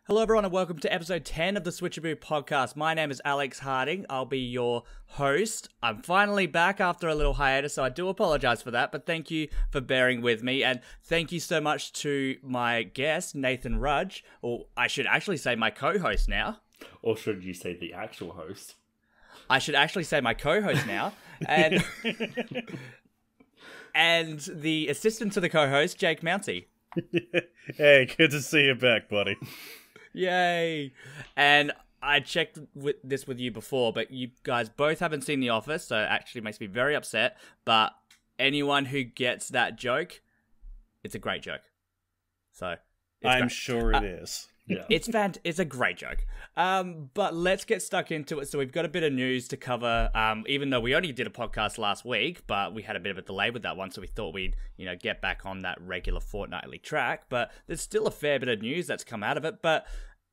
Hello everyone and welcome to episode 10 of the Switchaboo podcast. My name is Alex Harding. I'll be your host. I'm finally back after a little hiatus, so I do apologize for that, but thank you for bearing with me, and thank you so much to my guest, Nathan Rudge, or I should actually say my co-host now. Or should you say the actual host? I should actually say my co-host now, and and the assistant to the co-host, Jake Mounsey. Hey, good to see you back, buddy. Yay! And I checked this with you before, but you guys both haven't seen The Office, so it actually makes me very upset. But anyone who gets that joke, it's a great joke. So I'm sure it is. Yeah. It's a great joke. But let's get stuck into it. So we've got a bit of news to cover. Even though we only did a podcast last week, but we had a bit of a delay with that one, so we thought we'd, get back on that regular fortnightly track. But there's still a fair bit of news that's come out of it. But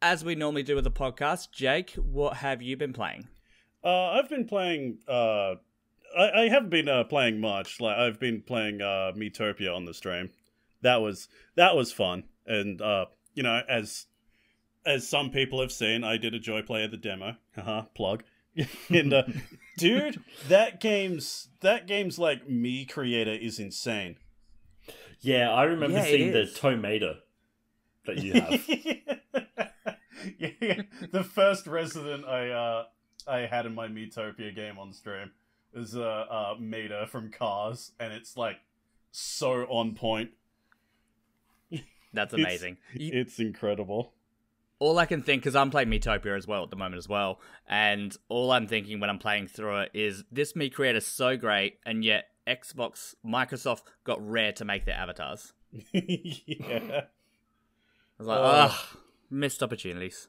as we normally do with the podcast, Jake, what have you been playing? I've been playing. I haven't been playing much. Like I've been playing Miitopia on the stream. That was fun, and as some people have seen, I did a Joy Play of the demo. Plug. And dude, that game's like Mii creator is insane. Yeah, I remember seeing the tomato that you have. Yeah, the first resident I had in my Miitopia game on stream was Mater from Cars, and it's like so on point. That's amazing. It's incredible. All I can think, because I'm playing Miitopia as well at the moment as well, and all I'm thinking when I'm playing through it is this Mii creator's so great, and yet Microsoft got Rare to make their avatars. Yeah. I was like, missed opportunities.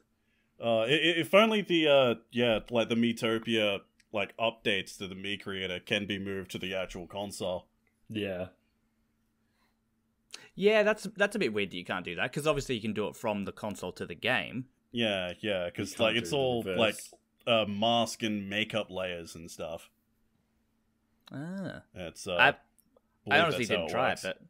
If only the Miitopia updates to the Mii creator can be moved to the actual console. Yeah. Yeah, that's a bit weird that you can't do that, because obviously you can do it from the console to the game. Yeah, because it's all mask and makeup layers and stuff. It's I honestly didn't try it, but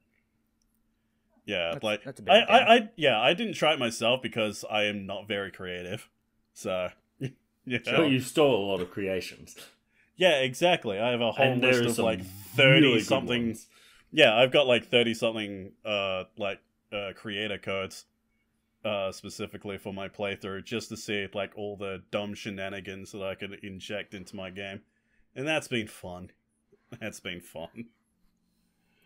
yeah, that's a bit I didn't try it myself because I am not very creative. So yeah, but you stole a lot of creations. Yeah, exactly. I have a whole list of 30 really something. Yeah, I've got 30-something creator codes specifically for my playthrough, just to see all the dumb shenanigans that I could inject into my game. And that's been fun. That's been fun.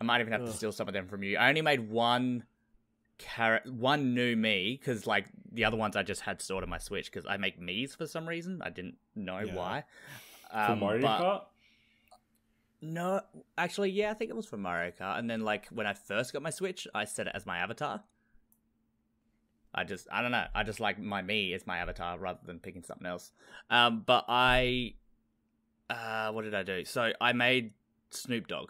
I might even have to steal some of them from you. I only made one new Mii, because the other ones I just had stored on my Switch, because I make Miis for some reason. I didn't know why. For Mario Kart? No, actually, yeah, I think it was for Mario Kart. And then, when I first got my Switch, I set it as my avatar. I don't know. I just like my Mii as my avatar rather than picking something else. But what did I do? So I made Snoop Dogg.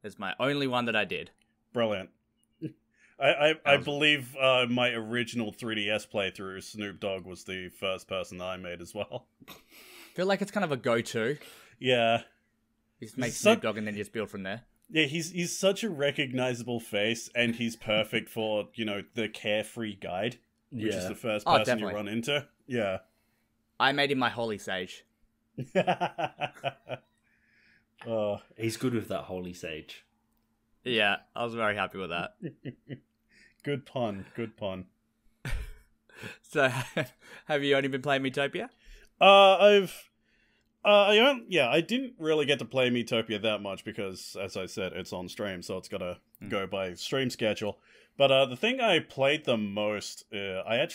It's my only one that I did. Brilliant. I believe my original 3DS playthrough, Snoop Dogg was the first person that I made as well. I feel like it's kind of a go-to. Yeah. You just make Snoop Dogg and then just build from there. Yeah, he's such a recognizable face, and he's perfect for, the Carefree Guide, which is the first person you run into. Yeah. I made him my Holy Sage. He's good with that Holy Sage. Yeah, I was very happy with that. Good pun. So, have you only been playing Miitopia? I didn't really get to play Miitopia that much because, as I said, it's on stream, so it's gotta go by stream schedule. But the thing I played the most, I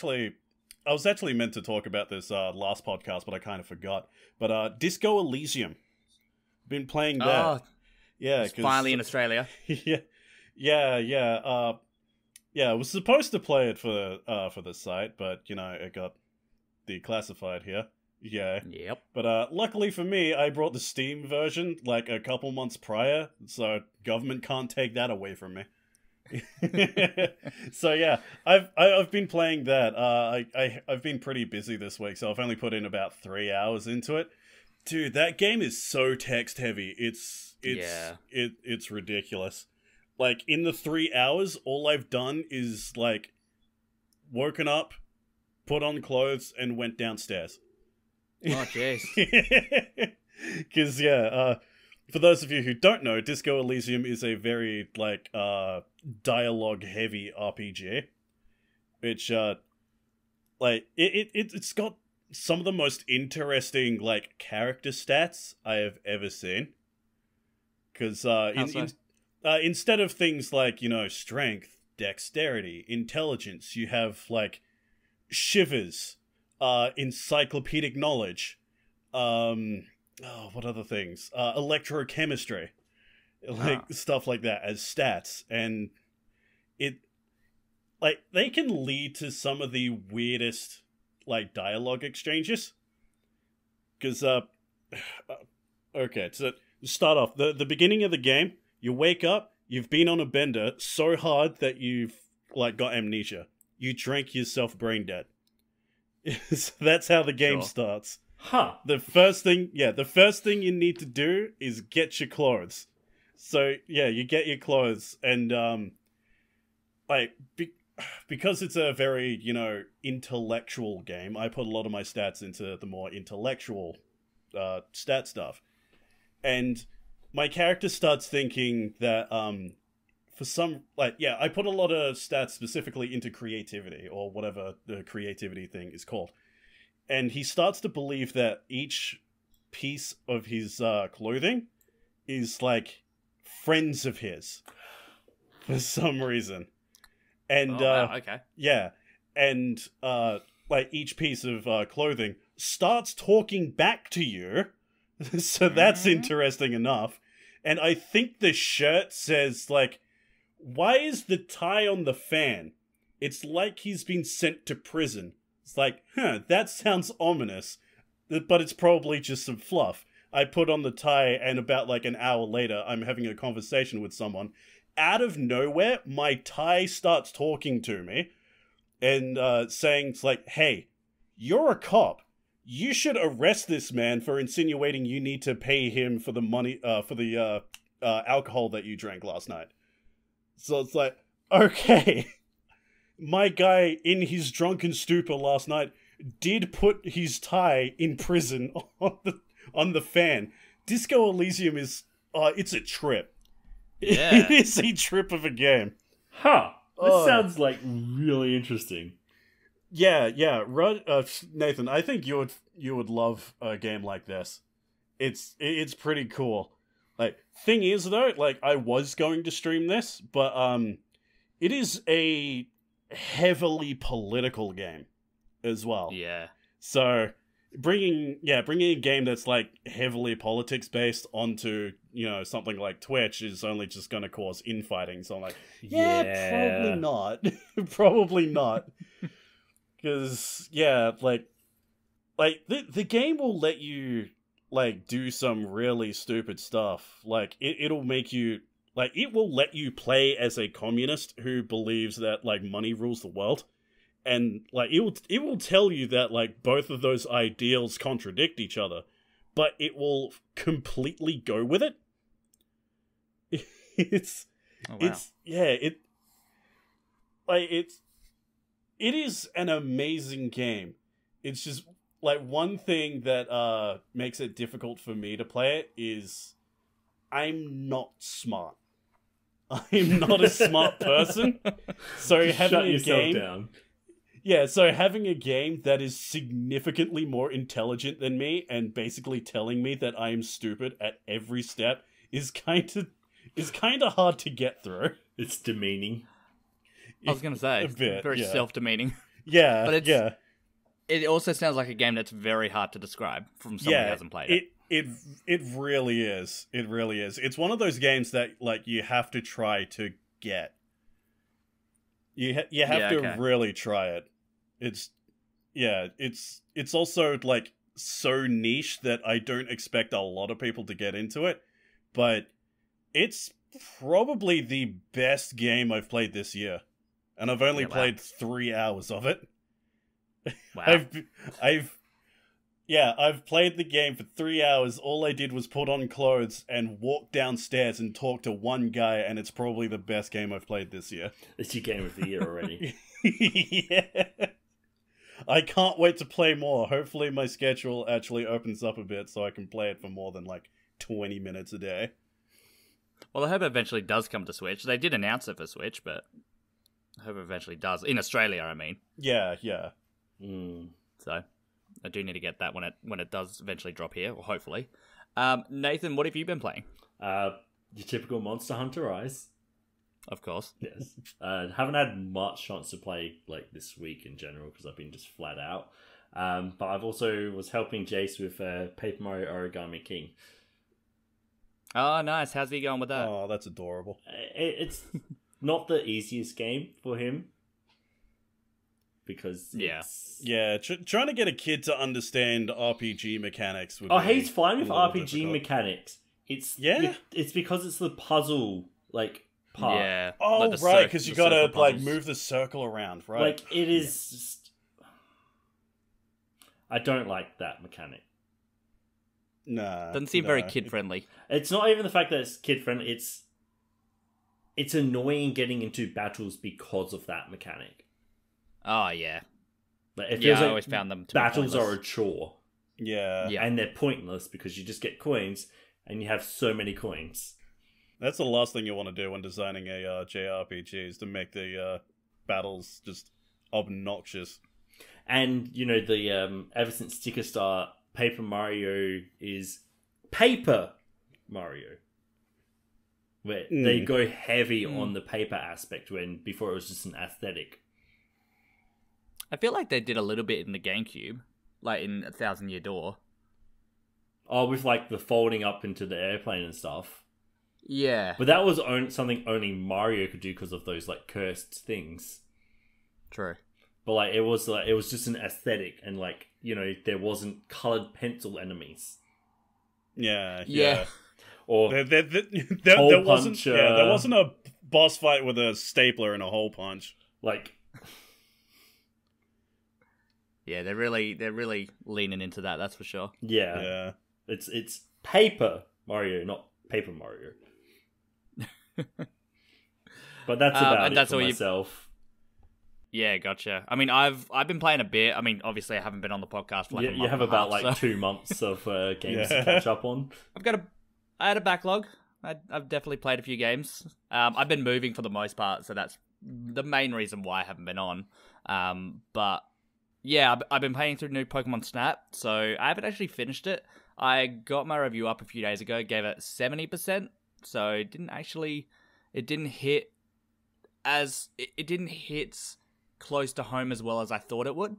was actually meant to talk about this last podcast, but I kind of forgot. But Disco Elysium, been playing that. Oh, yeah, it's finally in Australia. Yeah. I was supposed to play it for the site, but it got declassified here. Yeah. Yep. But luckily for me, I brought the Steam version a couple months prior, so government can't take that away from me. So yeah, I've been playing that. I've been pretty busy this week, so I've only put in about 3 hours into it. Dude, that game is so text heavy. It's ridiculous. like, in the 3 hours, all I've done is, like, woken up, put on clothes, and went downstairs. Oh, jeez. Because, for those of you who don't know, Disco Elysium is a very, like, dialogue-heavy RPG. Which, like, it's got some of the most interesting, like, character stats I have ever seen. Because, instead of things like, you know, strength, dexterity, intelligence, you have, like, shivers, encyclopedic knowledge, what other things? Electrochemistry. Like, stuff like that as stats. And like, they can lead to some of the weirdest, like, dialogue exchanges. Because, okay, so start off. The beginning of the game, you wake up, you've been on a bender so hard that you've, like, got amnesia. You drank yourself brain dead. So that's how the game starts. Huh. The first thing you need to do is get your clothes. So, yeah, you get your clothes, and, like, because it's a very, you know, intellectual game, I put a lot of my stats into the more intellectual, stat stuff. And my character starts thinking that, for some, like, yeah, I put a lot of stats specifically into creativity, or whatever the creativity thing is called. And he starts to believe that each piece of his, clothing is, like, friends of his. For some reason. And, wow, okay. Yeah. And, like, each piece of, clothing starts talking back to you. So that's interesting enough. And I think the shirt says, like, why is the tie on the fan? It's like he's been sent to prison. It's like, that sounds ominous. But it's probably just some fluff. I put on the tie, and about, like, an hour later, I'm having a conversation with someone. Out of nowhere, my tie starts talking to me and saying, it's like, hey, you're a cop. You should arrest this man for insinuating you need to pay him for the money, for the alcohol that you drank last night. So it's like, okay, my guy in his drunken stupor last night did put his tie in prison on the fan. Disco Elysium is, it's a trip. Yeah. It is a trip of a game. Huh. This sounds, like, really interesting. Yeah. Nathan, I think you would love a game like this. It's pretty cool. Like, thing is, though, like, I was going to stream this, but, it is a heavily political game as well. Yeah. So, bringing a game that's, like, heavily politics-based onto, you know, something like Twitch is only just going to cause infighting. So I'm like, probably not. Probably not. Because, yeah, like the game will let you, like, do some really stupid stuff. Like, it'll make you, like, it will let you play as a communist who believes that, like, money rules the world. And, like, it will tell you that, like, both of those ideals contradict each other, but it will completely go with it. It is an amazing game. It's just, like, one thing that makes it difficult for me to play it is I'm not smart. I'm not a smart person. So having a game down. Yeah, so having a game that is significantly more intelligent than me and basically telling me that I am stupid at every step is kind of hard to get through. It's demeaning. I was going to say, a bit, very self-demeaning. Yeah, but it also sounds like a game that's very hard to describe from someone who hasn't played it. It really is. It really is. It's one of those games that, like, you have to try to get. You have to really try it. It's also, like, so niche that I don't expect a lot of people to get into it, but it's probably the best game I've played this year, and I've only played 3 hours of it. Wow. Yeah, I've played the game for 3 hours. All I did was put on clothes and walk downstairs and talk to one guy, and it's probably the best game I've played this year. It's your game of the year already. Yeah. I can't wait to play more. Hopefully my schedule actually opens up a bit so I can play it for more than 20 minutes a day. Well, I hope it eventually does come to Switch. They did announce it for Switch, but I hope it eventually does. In Australia, I mean. Yeah. So I do need to get that when it does eventually drop here, or hopefully. Nathan, what have you been playing? Your typical Monster Hunter Rise. Of course. Yes. Haven't had much chance to play this week in general because I've been just flat out. But I've also was helping Jace with Paper Mario Origami King. Oh, nice. How's he going with that? Oh, that's adorable. It's not the easiest game for him. Because trying to get a kid to understand RPG mechanics would he's fine with RPG difficult. Mechanics. It's because it's the puzzle part. Yeah. Oh, right, because you gotta move the circle around, right? It is just... I don't like that mechanic. Nah. Doesn't seem very kid friendly. It's not even the fact that it's kid friendly, it's annoying getting into battles because of that mechanic. Oh, yeah. It feels I always found them to battles be are a chore. Yeah. And they're pointless because you just get coins and you have so many coins. That's the last thing you want to do when designing a JRPG is to make the battles just obnoxious. And, the ever since Sticker Star, Paper Mario is Paper Mario. Where they go heavy on the paper aspect when before it was just an aesthetic. I feel like they did a little bit in the GameCube, in A Thousand Year Door. Oh, with the folding up into the airplane and stuff. Yeah. But that was something only Mario could do because of those cursed things. True. But it was just an aesthetic and there wasn't colored pencil enemies. Yeah. Or there wasn't there wasn't a boss fight with a stapler and a hole punch. Yeah, they're really leaning into that, that's for sure. Yeah. It's Paper Mario, not Paper Mario. But that's about it for myself. Yeah, gotcha. I mean, I've been playing a bit. I mean, obviously, I haven't been on the podcast for a month. You have about 2 months of games to catch up on. I had a backlog. I've definitely played a few games. I've been moving for the most part, so that's the main reason why I haven't been on. But yeah, I've been playing through new Pokemon Snap, so I haven't actually finished it. I got my review up a few days ago, gave it 70%, so it didn't hit close to home as well as I thought it would.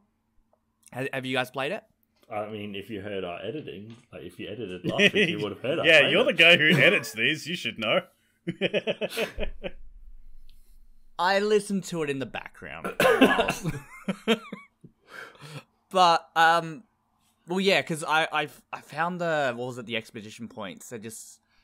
Have you guys played it? I mean, if you heard our editing, if you edited last week, you would have heard us. Yeah, you're the guy who edits these. You should know. I listened to it in the background. But, well, yeah, because I found the expedition points.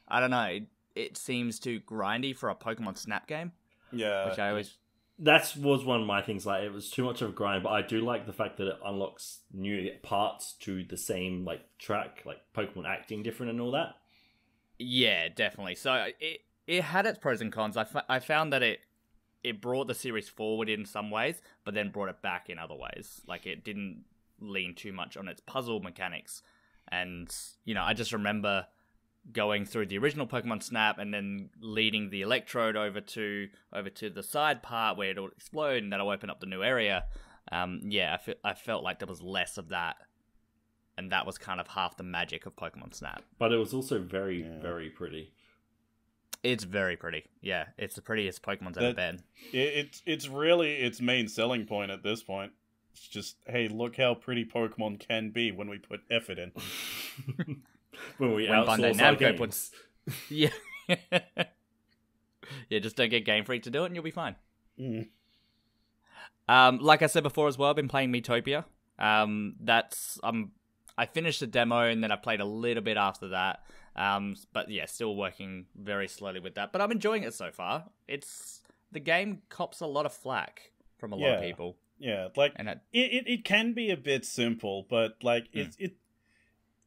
I don't know, it seems too grindy for a Pokemon Snap game. Yeah. Which I always... That was one of my things. It was too much of a grind, but I do like the fact that it unlocks new parts to the same track, Pokemon acting different and all that. Yeah, definitely. So it had its pros and cons. I found that it brought the series forward in some ways, but then brought it back in other ways. It didn't lean too much on its puzzle mechanics, and I just remember going through the original Pokemon Snap and then leading the Electrode over to the side part where it'll explode and that'll open up the new area. I felt like there was less of that, and that was kind of half the magic of Pokemon Snap. But it was also very, very pretty. It's very pretty. Yeah, it's the prettiest Pokemon's ever been. It's really its main selling point at this point. It's just, hey, look how pretty Pokemon can be when we put effort in. when outsource our games. Puts... Yeah. Yeah, just don't get Game Freak to do it and you'll be fine. Mm. Like I said before as well, I've been playing Miitopia. I finished the demo and then I played a little bit after that. But yeah, still working very slowly with that. But I'm enjoying it so far. The game cops a lot of flack from a lot of people. Yeah, it can be a bit simple, but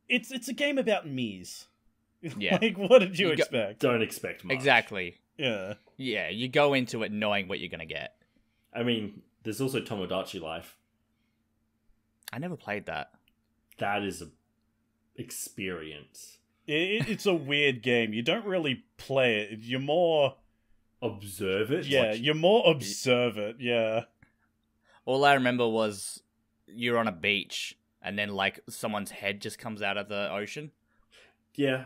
it's a game about Miis. Yeah. Like, what did you expect? Don't expect much. Exactly. Yeah. Yeah, you go into it knowing what you're going to get. I mean, there's also Tomodachi Life. I never played that. That is a experience. It's a weird game. You don't really play it. You're more... Observe it? Yeah, you're more observe it, yeah. All I remember was you're on a beach and then, like, someone's head just comes out of the ocean. Yeah.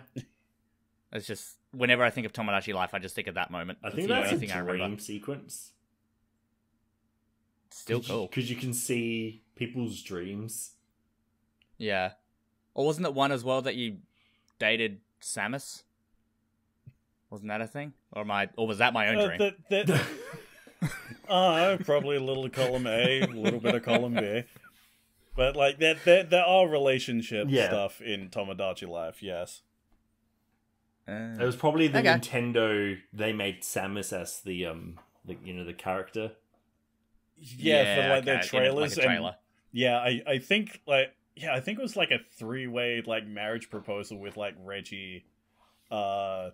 It's just... Whenever I think of Tomodachi Life, I just think of that moment. I think the that's only a thing I remember. dream sequence. Still cool. Because you can see people's dreams. Yeah. Or wasn't it one as well that you dated Samus? Wasn't that a thing? Or was that my own dream? Probably a little column A, a little bit of column B. But, like, there are relationship stuff in Tomodachi Life, yes. It was probably the Nintendo. They made Samus as the character. Yeah, for like their trailers. Like a trailer. I think it was like a 3-way like marriage proposal with like Reggie. Why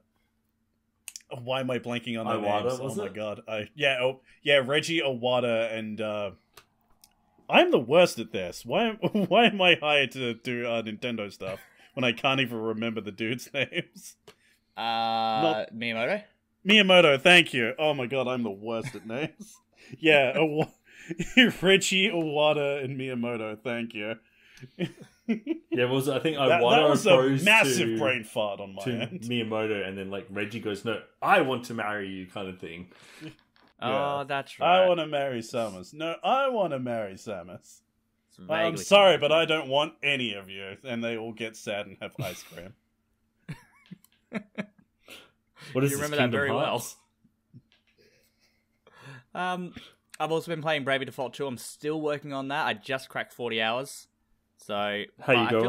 am I blanking on their names? Oh my god! Reggie Iwata and I'm the worst at this. Why am I hired to do Nintendo stuff when I can't even remember the dudes' names? Miyamoto? Miyamoto, thank you. Oh my god, I'm the worst at names. Yeah, Reggie, Iwata, and Miyamoto, thank you. Yeah, I think that Iwata was a massive brain fart on my end. Miyamoto, and then like Reggie goes, "No, I want to marry you," kind of thing. Oh, that's right. I want to marry Samus. No, I want to marry Samus. I'm Vaguely sorry, but I don't want any of you. And they all get sad and have ice cream. What is you this, remember that Kingdom very Hearts? well. I've also been playing Bravely Default 2. I'm still working on that. I just cracked 40 hours. So how you going? I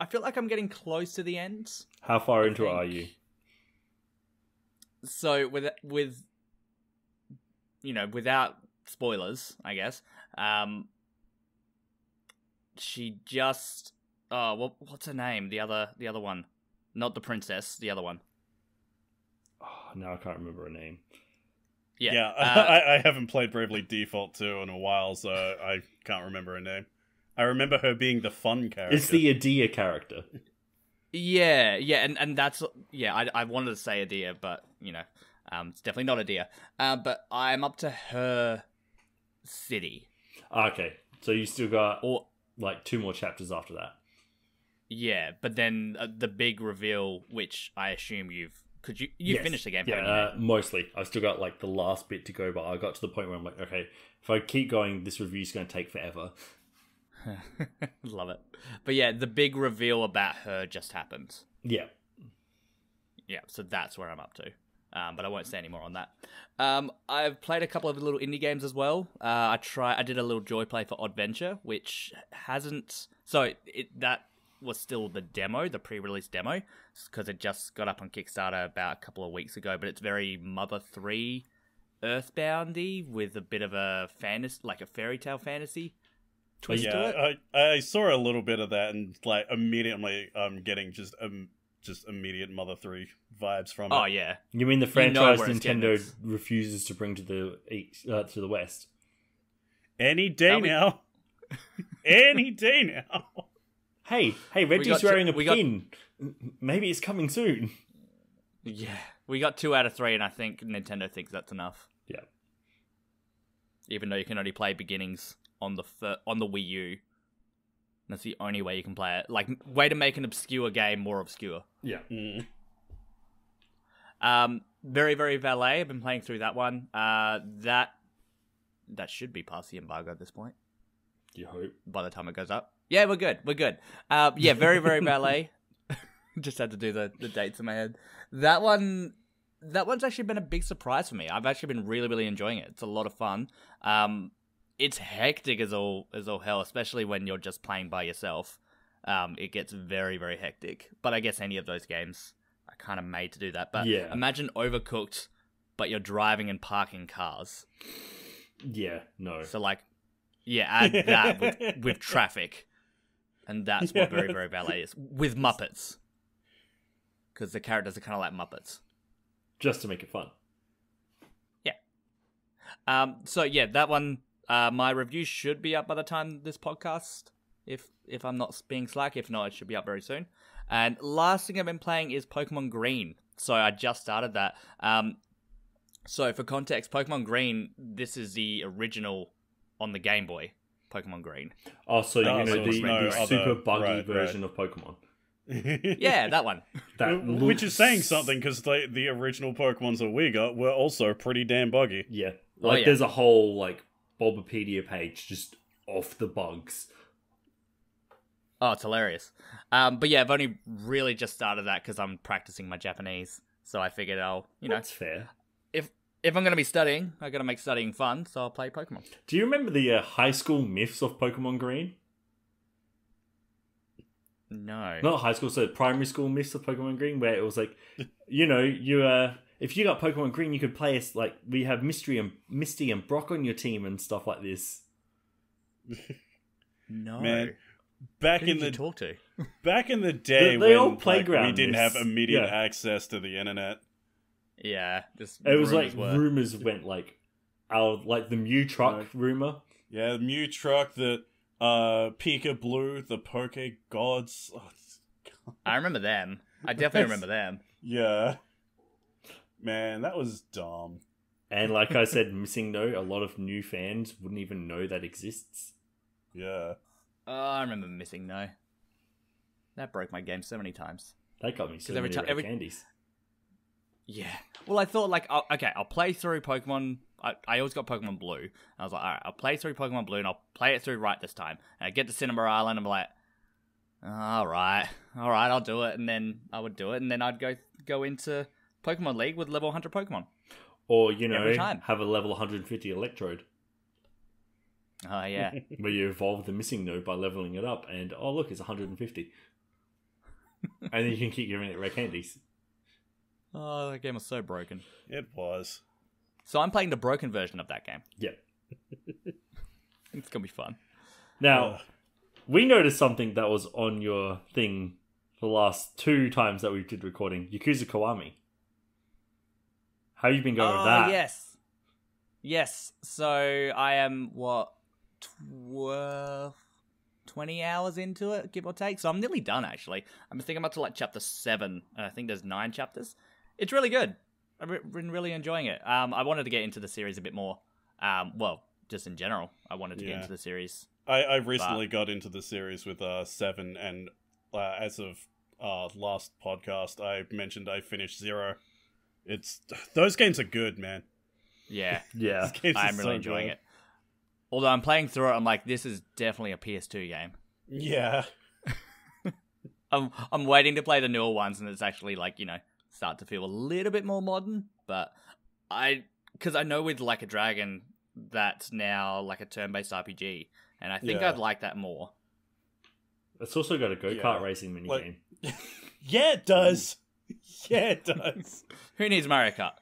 feel like I'm getting close to the end. How far into it are you? So with without spoilers, I guess. She just what's her name? The other one. Not the princess, the other one. Oh, now I can't remember her name. Yeah, I haven't played Bravely Default 2 in a while, so I can't remember her name. I remember her being the fun character. It's the Adia character. Yeah, and that's... Yeah, I wanted to say Adia, but, it's definitely not Adia. But I'm up to her city. Okay, so you still got, like, 2 more chapters after that. Yeah, but then the big reveal, which I assume you've finished the game, haven't you? Mostly. I've still got like the last bit to go, but I got to the point where I'm like, okay, if I keep going, this review's going to take forever. Love it. But yeah, the big reveal about her just happened. Yeah. Yeah, so that's where I'm up to. But I won't say any more on that. I've played a couple of little indie games as well. I did a little joy play for Oddventure, which hasn't... So that was still the demo, the pre-release demo, because it just got up on Kickstarter about a couple of weeks ago, but it's very Mother 3 Earthboundy with a bit of a fantasy, like a fairy tale fantasy twist to it. I saw a little bit of that and like immediately getting just immediate Mother 3 vibes from it. Oh yeah. You mean the franchise Nintendo refuses to bring to the east, to the West? Any day now. Any day now. Hey, Reggie's wearing a pin. Maybe it's coming soon. Yeah, we got 2 out of 3, and I think Nintendo thinks that's enough. Yeah. Even though you can only play beginnings on the Wii U, that's the only way you can play it. Like, way to make an obscure game more obscure. Yeah. Very, very Valet. I've been playing through that one. That should be past the embargo at this point. You hope. By the time it goes up. Yeah, we're good. Yeah, very, very Valet. Just had to do the dates in my head. That one's actually been a big surprise for me. I've actually been really, really enjoying it. It's a lot of fun. It's hectic as all hell, especially when you're just playing by yourself. It gets very, very hectic. But I guess any of those games are kind of made to do that. But yeah. Imagine Overcooked, but you're driving and parking cars. Yeah, no. So like, yeah, add that with traffic. And that's what Very, Very Ballet is. With Muppets. Because the characters are kind of like Muppets. Just to make it fun. Yeah. So yeah, that one, my review should be up by the time this podcast, if I'm not being slack. If not, it should be up very soon. And last thing I've been playing is Pokemon Green. So I just started that. So for context, Pokemon Green, this is the original on the Game Boy, Pokemon Green. Oh, so you know so the super buggy version of Pokemon. Yeah, that one. Which is saying something, because the original Pokemons that we got were also pretty damn buggy. Yeah. There's a whole, Bulbapedia page just off the bugs. Oh, it's hilarious. But yeah, I've only really just started that because I'm practicing my Japanese. So I figured That's fair. If I'm going to be studying, I got to make studying fun, so I'll play Pokemon. Do you remember the high school myths of Pokemon Green? No. Not high school, so primary school myths of Pokemon Green, where it was like, if you got Pokemon Green, you could play us, we have Misty and Brock on your team and stuff like this. No. Man, Who did you talk to? Back in the day when we didn't have immediate access to the internet. Yeah, it was rumors went the Mew truck rumor. Yeah, the Mew truck, the Pika Blue, the Poke Gods. Oh, I remember them. I definitely remember them. Yeah. Man, that was dumb. And like I said, Missing No, a lot of new fans wouldn't even know that exists. Yeah. Oh, I remember Missing No. That broke my game so many times. That got me so many red candies. Yeah. Well, I thought, I'll play through Pokemon. I always got Pokemon Blue. And I was like, alright, I'll play through Pokemon Blue and I'll play it through right this time. And I get to Cinema Island and I'm like, alright, I'll do it. And then I would do it. And then I'd go into Pokemon League with level 100 Pokemon. Or, have a level 150 Electrode. Oh, yeah. Where you evolve the Missing No by leveling it up. And, oh, look, it's 150. And then you can keep giving it red candies. Oh, that game was so broken. It was. So I'm playing the broken version of that game. Yeah. It's going to be fun. Now, we noticed something that was on your thing the last 2 times that we did recording. Yakuza Kiwami. How you been going with that? Yes. Yes. So I am, 20 hours into it, give or take. So I'm nearly done, actually. I'm thinking I'm up to chapter 7, and I think there's 9 chapters. It's really good. I've been really enjoying it. I wanted to get into the series a bit more. Just in general, I wanted to get into the series. I recently got into the series with 7, and as of last podcast, I mentioned I finished 0. Those games are good, man. Yeah. Yeah. I'm really enjoying it. Although I'm playing through it, I'm like, this is definitely a PS2 game. Yeah. I'm waiting to play the newer ones, and it's actually start to feel a little bit more modern. But because I know with Like a Dragon, that's now a turn-based RPG, and I think I'd like that more. It's also got a go-kart racing minigame. Yeah, it does. Yeah, it does. Who needs Mario Kart?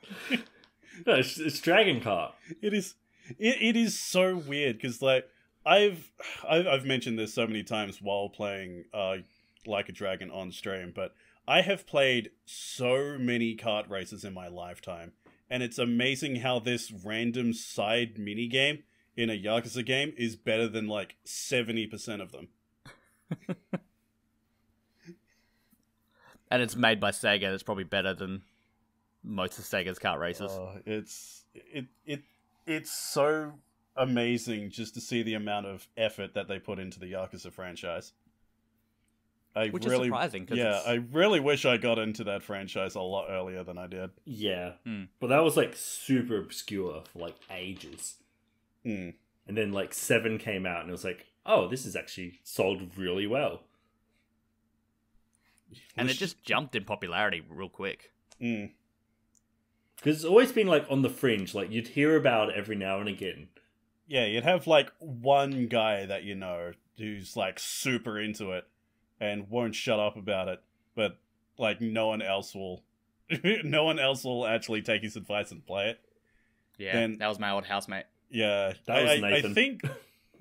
No, it's Dragon Kart. It is. It is so weird because I've mentioned this so many times while playing Like a Dragon on stream, but I have played so many kart races in my lifetime, and it's amazing how this random side minigame in a Yakuza game is better than 70% of them. And it's made by Sega. It's probably better than most of Sega's kart races. It's so amazing just to see the amount of effort that they put into the Yakuza franchise. Which is surprising. I really wish I got into that franchise a lot earlier than I did. Yeah. But that was super obscure for ages. And then 7 came out and it was oh, this is actually sold really well. And it just jumped in popularity real quick. Because it's always been on the fringe. You'd hear about it every now and again. Yeah, you'd have one guy that you know who's super into it and won't shut up about it, but no one else will actually take his advice and play it. Yeah, that was my old housemate. Yeah, that was Nathan. I think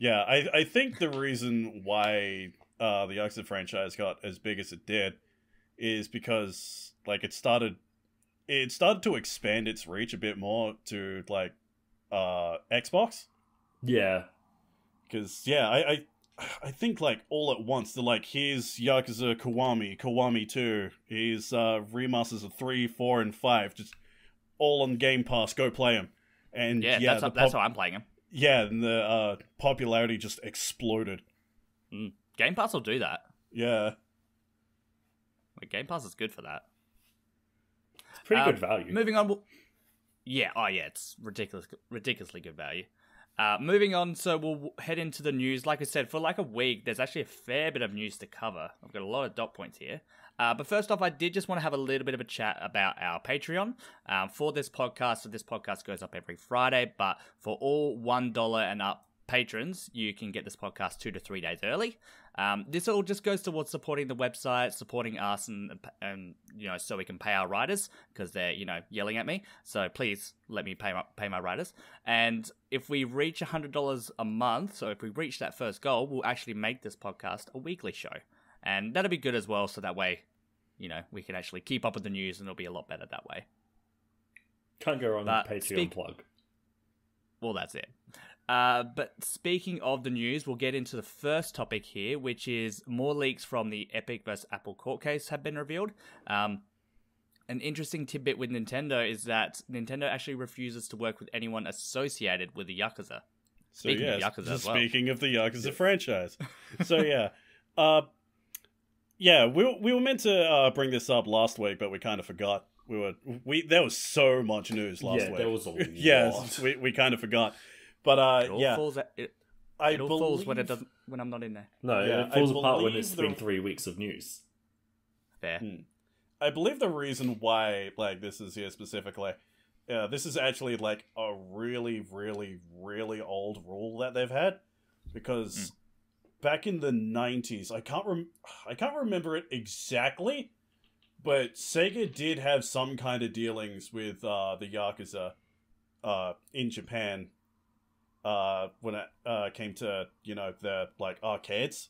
I think the reason why the Yakuza franchise got as big as it did is because like it started to expand its reach a bit more to like Xbox. Yeah. Because I think like all at once they're like, here's Yakuza Kiwami 2, here's remasters of 3, 4, and 5, just all on Game Pass. Go play them. And that's how I'm playing them. Yeah, and the popularity just exploded. Game Pass will do that. Yeah. Like, Game Pass is good for that. It's pretty good value. Moving on. It's ridiculously good value. Moving on, so we'll head into the news. Like I said, for like a week, there's actually a fair bit of news to cover. I've got a lot of dot points here. But first off, I did just want to have a little bit of a chat about our Patreon for this podcast. So this podcast goes up every Friday, but for all $1 and up patrons, you can get this podcast 2 to 3 days early. This all just goes towards supporting the website, supporting us, and so we can pay our writers because they're yelling at me. So please let me pay my writers. And if we reach $100 a month, so if we reach that first goal, we'll actually make this podcast a weekly show, and that'll be good as well. So that way, we can actually keep up with the news, and it'll be a lot better that way. Can't go wrong with Patreon plug. Well, that's it. But speaking of the news, we'll get into the first topic here, which is more leaks from the Epic vs. Apple court case have been revealed. An interesting tidbit with Nintendo is that Nintendo actually refuses to work with anyone associated with the Yakuza. Speaking of the Yakuza franchise. So we were meant to bring this up last week, but we kind of forgot. There was so much news last week. Yeah, there was a lot. Yes, we kind of forgot. But it all falls when I'm not in there. No, it falls apart when it's been 3 weeks of news. Fair. I believe the reason why this is here specifically, this is actually like a really, really, really old rule that they've had, because back in the 90s, I can't remember it exactly, but Sega did have some kind of dealings with the Yakuza in Japan. When it came to the arcades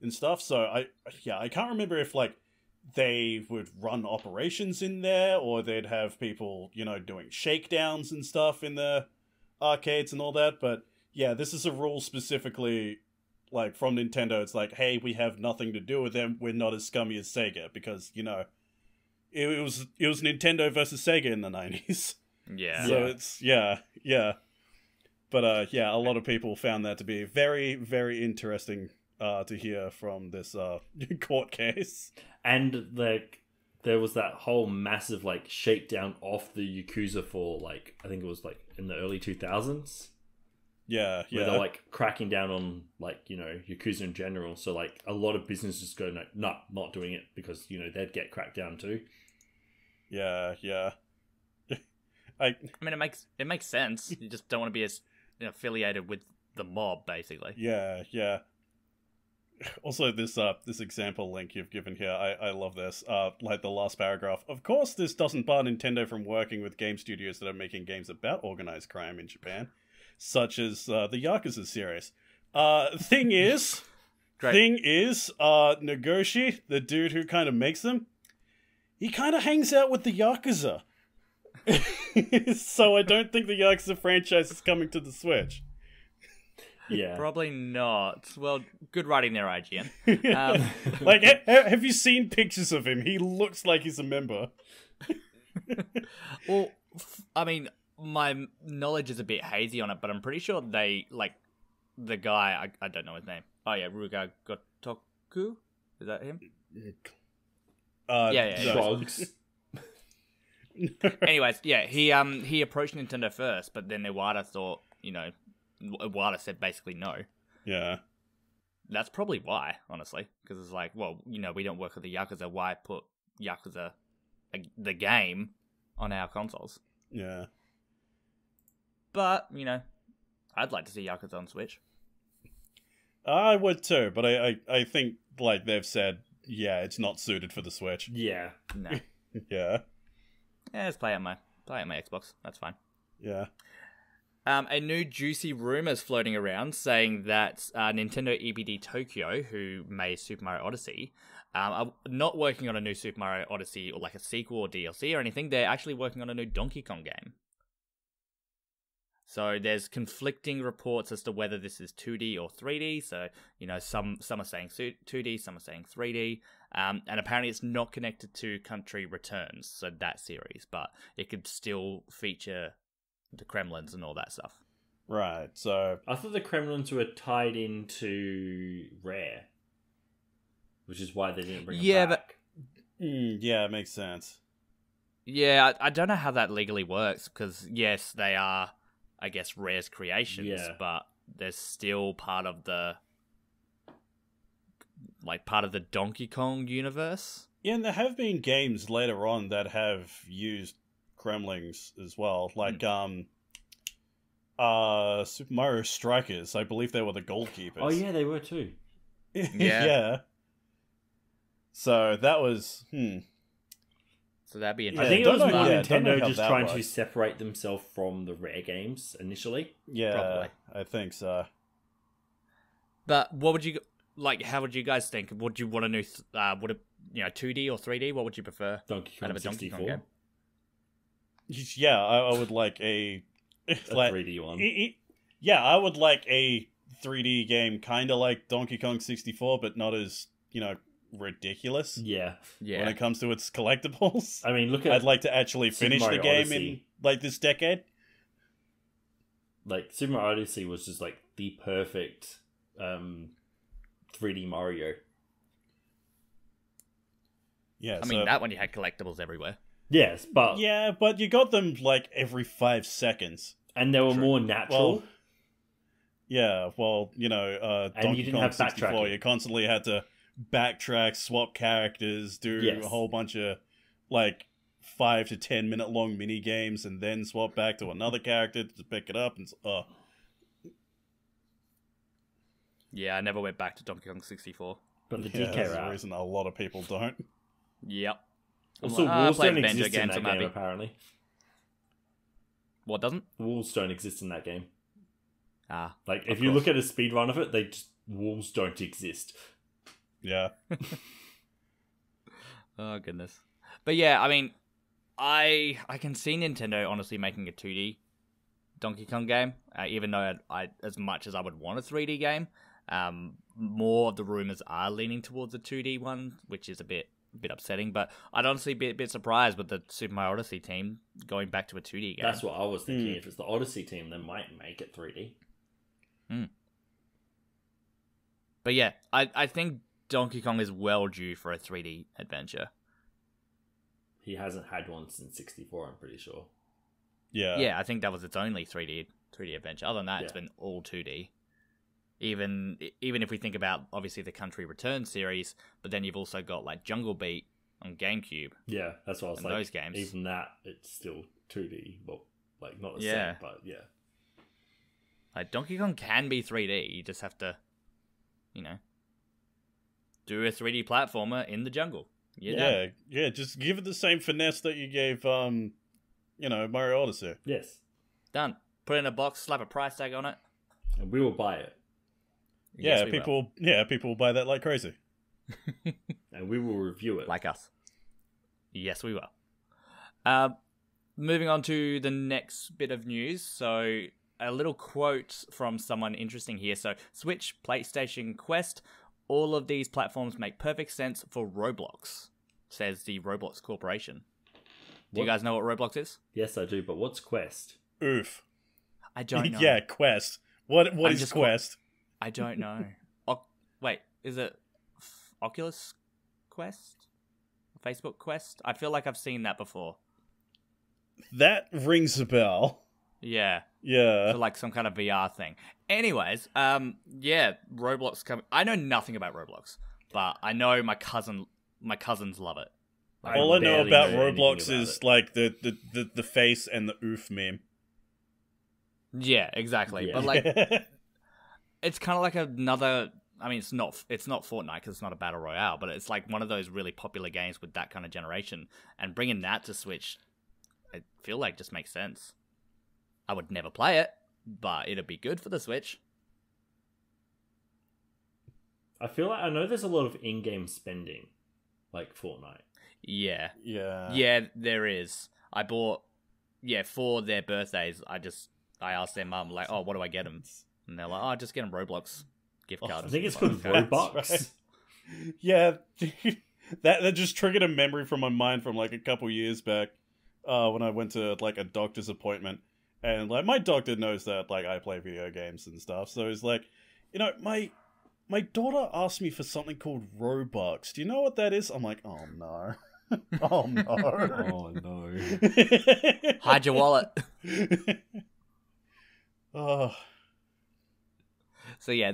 and stuff, so I can't remember if they would run operations in there, or they'd have people doing shakedowns and stuff in the arcades and all that. But yeah, this is a rule specifically from Nintendo. It's like, hey, we have nothing to do with them. We're not as scummy as Sega, because it was Nintendo versus Sega in the 90s. Yeah. So it's yeah. But a lot of people found that to be very, very interesting to hear from this court case. And there was that whole massive shakedown off the Yakuza for I think it was in the early 2000s. Yeah. Where they're cracking down on Yakuza in general. So a lot of businesses go no, not doing it, because they'd get cracked down too. Yeah. I mean, it makes sense. You just don't want to be as affiliated with the mob, basically. Yeah. Also, this example link you've given here, I love this. The last paragraph. Of course, this doesn't bar Nintendo from working with game studios that are making games about organized crime in Japan, such as the Yakuza series. Thing is, Nagoshi, the dude who kind of makes them, he kind of hangs out with the Yakuza. So I don't think the Yakuza franchise is coming to the Switch. Yeah, probably not. Well, good writing there, IGN. Have you seen pictures of him? He looks like he's a member. Well, I mean, my knowledge is a bit hazy on it, but I'm pretty sure they the guy. I don't know his name. Oh yeah, Ruga Gotoku. Is that him? Yeah. Bugs. Anyways, yeah, he approached Nintendo first, but then Iwata thought, Iwata said basically no. Yeah. That's probably why, honestly, because it's we don't work with the Yakuza. Why put Yakuza, the game, on our consoles? Yeah. But I'd like to see Yakuza on Switch. I would too, but I think they've said, yeah, it's not suited for the Switch. Yeah. No. Yeah. Yeah, let's play it on my Xbox. That's fine. Yeah. A new juicy rumors floating around saying that Nintendo EBD Tokyo, who made Super Mario Odyssey, are not working on a new Super Mario Odyssey or like a sequel or DLC or anything. They're actually working on a new Donkey Kong game. So there's conflicting reports as to whether this is 2D or 3D. So, some are saying 2D, some are saying 3D. And apparently it's not connected to Country Returns, so that series, but it could still feature the Kremlins and all that stuff. Right, so... I thought the Kremlins were tied into Rare, which is why they didn't bring them back. Yeah, it makes sense. Yeah, I don't know how that legally works, because, yes, they are, I guess, Rare's creations, but they're still part of the Donkey Kong universe. Yeah, and there have been games later on that have used Kremlings as well, like Super Mario Strikers. I believe they were the goalkeepers. Oh yeah, they were too. Yeah. So that was So that'd be I interesting. think it was more Nintendo how just that trying works. to separate themselves from the Rare games initially. Yeah, Probably. I think so. But what would you like? How would you guys think? Would you want a new? Would it 2D or 3D? What would you prefer? Donkey Kong out of a Donkey 64. Kong game? Yeah, I would like a 3D one. Yeah, I would like a 3D game, kind of like Donkey Kong 64, but not as ridiculous. Yeah. When it comes to its collectibles, I mean, look at I'd like to actually Super finish the Mario game Odyssey. in this decade. Like Super Mario Odyssey was just like the perfect 3D Mario. Yeah, I mean, that one you had collectibles everywhere. Yes, but but you got them like every 5 seconds. and they were more natural. Well, yeah, well, And Donkey you didn't Kong have 64, backtracking. you constantly had to backtrack, swap characters, do Yes. a whole bunch of like 5 to 10 minute long mini games, and then swap back to another character to pick it up. And Yeah, I never went back to Donkey Kong 64. But the yeah, DK there's a route. reason a lot of people don't. Yep. Also, I walls played don't Banjo exist in games, that I'm game, happy. apparently. What doesn't? Walls don't exist in that game. Ah, Like, Of if you course. look at a speed run of it, walls don't exist. Yeah. oh goodness. But yeah, I mean, I can see Nintendo honestly making a 2D Donkey Kong game, even though I as much as I would want a 3D game, more of the rumors are leaning towards a 2D one, which is a bit upsetting. But I'd honestly be a bit surprised with the Super Mario Odyssey team going back to a 2D game. That's what I was thinking. If it's the Odyssey team, they might make it 3D. But yeah, I think Donkey Kong is well due for a 3D adventure. He hasn't had one since 64, I'm pretty sure. Yeah. Yeah, I think that was its only 3D adventure. Other than that, it's Yeah. been all 2D. Even if we think about, obviously, the Country Return series, but then you've also got, like, Jungle Beat on GameCube. Yeah, that's what I was And like. those games. Even that, it's still 2D. Well, like, not the Yeah. same, but yeah. Like, Donkey Kong can be 3D. You just have to, do a 3D platformer in the jungle. You're done. Yeah, just give it the same finesse that you gave, Mario Odyssey. Yes. Done. Put it in a box, slap a price tag on it. And we will buy it. Yes, Yeah, we people will buy that like crazy. And we will review it. like us. Yes, we will. Moving on to the next bit of news. So, a little quote from someone interesting here. So, Switch, PlayStation, Quest, all of these platforms make perfect sense for Roblox, says the Roblox Corporation. Do you guys know what Roblox is? Yes, I do, but what's Quest? Oof. I don't know. Yeah, Quest. What is just Quest? I don't know. Wait, is it Oculus Quest? Facebook Quest? I feel like I've seen that before. That rings a bell. Yeah. Yeah. For like some kind of VR thing. Anyways, Roblox coming. I know nothing about Roblox, but I know my cousins love it. All I know barely about know anything Roblox about is it. like the face and the oof meme. Yeah, exactly. Yeah. But like, it's kind of like another. I mean, it's not Fortnite because it's not a battle royale, but it's like one of those really popular games with that kind of generation, and bringing that to Switch, I feel like just makes sense. I would never play it, but it'll be good for the Switch. I feel like I know there's a lot of in-game spending, like Fortnite. Yeah. Yeah. Yeah, there is. I bought, for their birthdays, I asked their mum, like, oh, what do I get them? And they're like, oh, just get them Roblox gift cards. I think it's called Robux. Right. Yeah, that just triggered a memory from my mind from like a couple years back, when I went to like a doctor's appointment, and like my doctor knows that like I play video games and stuff, so he's like, my daughter asked me for something called Robux. Do you know what that is? I'm like, oh no. Oh no. Oh no. Hide your wallet. Oh. So yeah,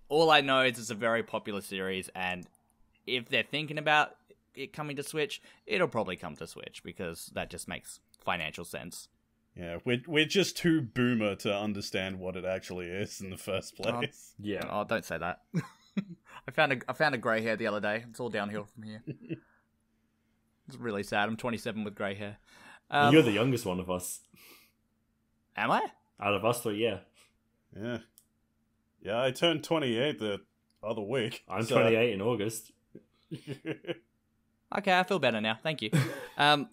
all I know is it's a very popular series, and if they're thinking about it coming to Switch, it'll probably come to Switch, because that just makes financial sense. Yeah, we're just too boomer to understand what it actually is in the first place. Yeah. Oh, don't say that. I found a grey hair the other day. It's all downhill from here. It's really sad. I'm 27 with grey hair. You're the youngest one of us. Am I? Out of us three, yeah. Yeah. Yeah, I turned 28 the other week. I'm 28 in August. Okay, I feel better now. Thank you. I'm